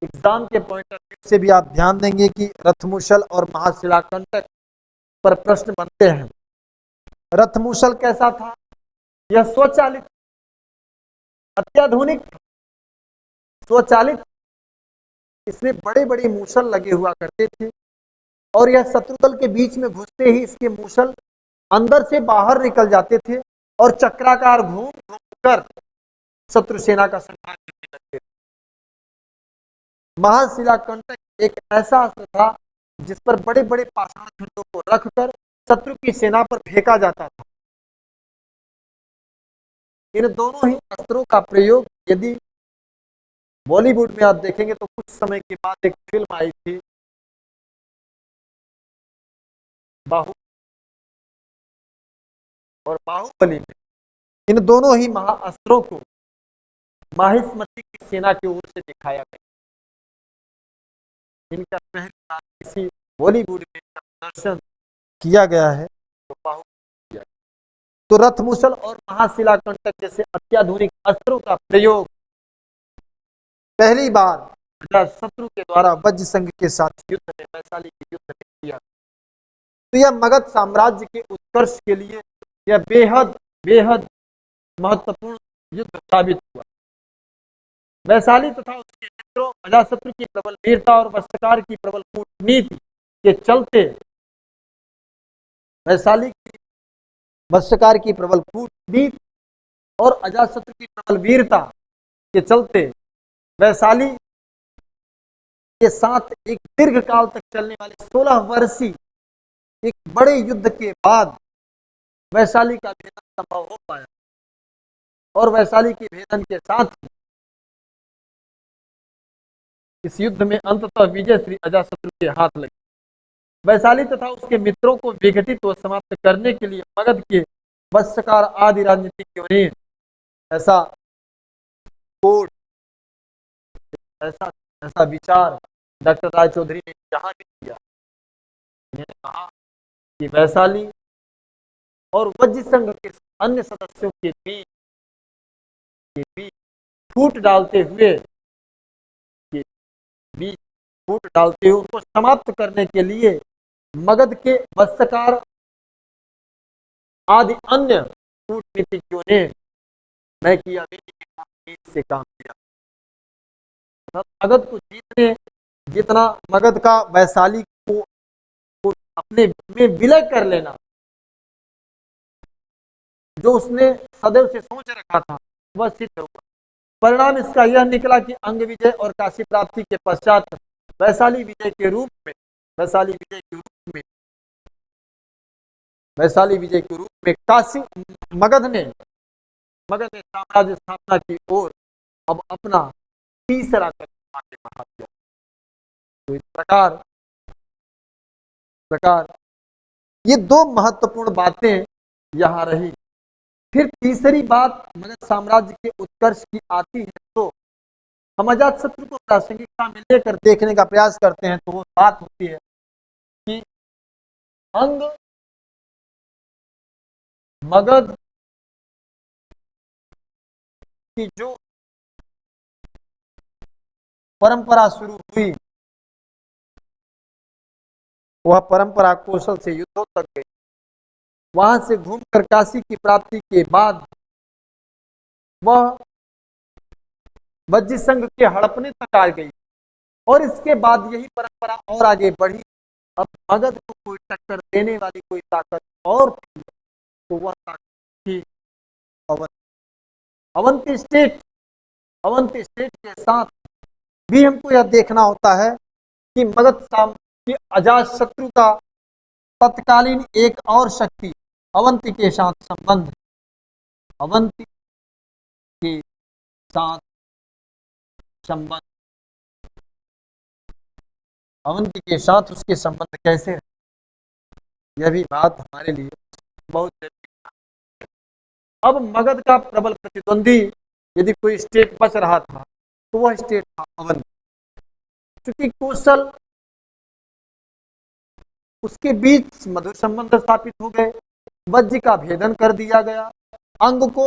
एग्जाम के पॉइंट ऑफ व्यू से भी आप ध्यान देंगे कि रथमूषल और महाशिलाकंटक पर प्रश्न बनते हैं। रथमूषल कैसा था? यह स्वचालित, अत्याधुनिक स्वचालित, इसमें बड़े बड़े मूसल लगे हुआ करते थे, और यह शत्रुदल के बीच में घुसते ही इसके मूसल अंदर से बाहर निकल जाते थे और चक्राकार घूम घूम कर शत्रु सेना का संहार करने लगते थे। महाशिलाकंटक एक ऐसा अस्त्र था जिस पर बड़े बड़े पाषाण खंडों को रखकर शत्रु की सेना पर फेंका जाता था। इन दोनों ही अस्त्रों का प्रयोग यदि बॉलीवुड में आप देखेंगे तो कुछ समय के बाद एक फिल्म आई थी बाहुबली में इन दोनों ही महाअस्त्रों को माहिष्मती की सेना की ओर से दिखाया गया। इनका पहली बार किसी बॉलीवुड में प्रदर्शन किया गया है तो बाहुबली। तो रथमूषल और महाशिलाकंटक जैसे अत्याधुनिक अस्त्रों का प्रयोग पहली बार शत्रु के द्वारा वज्र संघ के साथ युद्ध में, वैशाली के युद्ध में किया। तो यह मगध साम्राज्य के उत्कर्ष के लिए यह बेहद बेहद महत्वपूर्ण युद्ध साबित हुआ। वैशाली तथा उसके मित्रों अजातशत्रु की प्रबल वीरता और वत्सकार की प्रबल कूटनीति के चलते वत्सकार की प्रबल कूटनीति और अजातशत्रु की प्रबल वीरता के चलते वैशाली के साथ एक दीर्घ काल तक चलने वाले 16 वर्षीय एक बड़े युद्ध के बाद वैशाली का भेदन संभव हो पाया और वैशाली के भेदन के साथ इस युद्ध में अंततः विजय श्री अजातशत्रु के हाथ लगी। वैशाली तथा उसके मित्रों को विघटित व समाप्त करने के लिए मगध के वत्सकार आदि राजनीतिज्ञों ने ऐसा कोड, ऐसा ऐसा विचार डॉक्टर रायचौधरी ने यहाँ भी दिया। उन्होंने कहा कि वैशाली और वज्र संघ के अन्य सदस्यों के बीच फूट डालते हुए उनको समाप्त करने के लिए मगध के वत्सकार आदि अन्य कूटनीतिज्ञों ने मैकियावेली से काम किया। मगध को जीतने जितना मगध का वैशाली को अपने में विलय कर लेना जो उसने सदैव से सोच रखा था वह सिद्ध हुआ। परिणाम इसका यह निकला कि अंग विजय और काशी प्राप्ति के पश्चात वैशाली विजय के रूप में काशी मगध ने साम्राज्य स्थापना की ओर अब अपना तीसरा कदम आगे बढ़ा दिया। तो इस प्रकार ये दो महत्वपूर्ण बातें यहाँ रही। फिर तीसरी बात मगध साम्राज्य के उत्कर्ष की आती है तो हम अजातशत्रु को प्रासंगिकता में लेकर देखने का प्रयास करते हैं तो वो बात होती है कि अंग मगध की जो परंपरा शुरू हुई वह परंपरा कौशल से युद्धों तक गई। वहां से घूमकर काशी की प्राप्ति के बाद वह वज्र संघ के हड़पने तक आ गई और इसके बाद यही परंपरा और आगे बढ़ी। अब मगध को कोई टक्कर देने वाली कोई ताकत और थी तो वह ताकत थी अवंती स्टेट के साथ भी हमको यह देखना होता है कि मगध की अजातशत्रु का तत्कालीन एक और शक्ति अवंती के साथ संबंध अवंती के साथ उसके संबंध कैसे है, यह भी बात हमारे लिए बहुत जरूरी है। अब मगध का प्रबल प्रतिद्वंदी यदि कोई स्टेट बच रहा था तो वह स्टेट था अवंती। क्योंकि कौशल उसके बीच मधुर संबंध स्थापित हो गए, वज्र का भेदन कर दिया गया, अंग को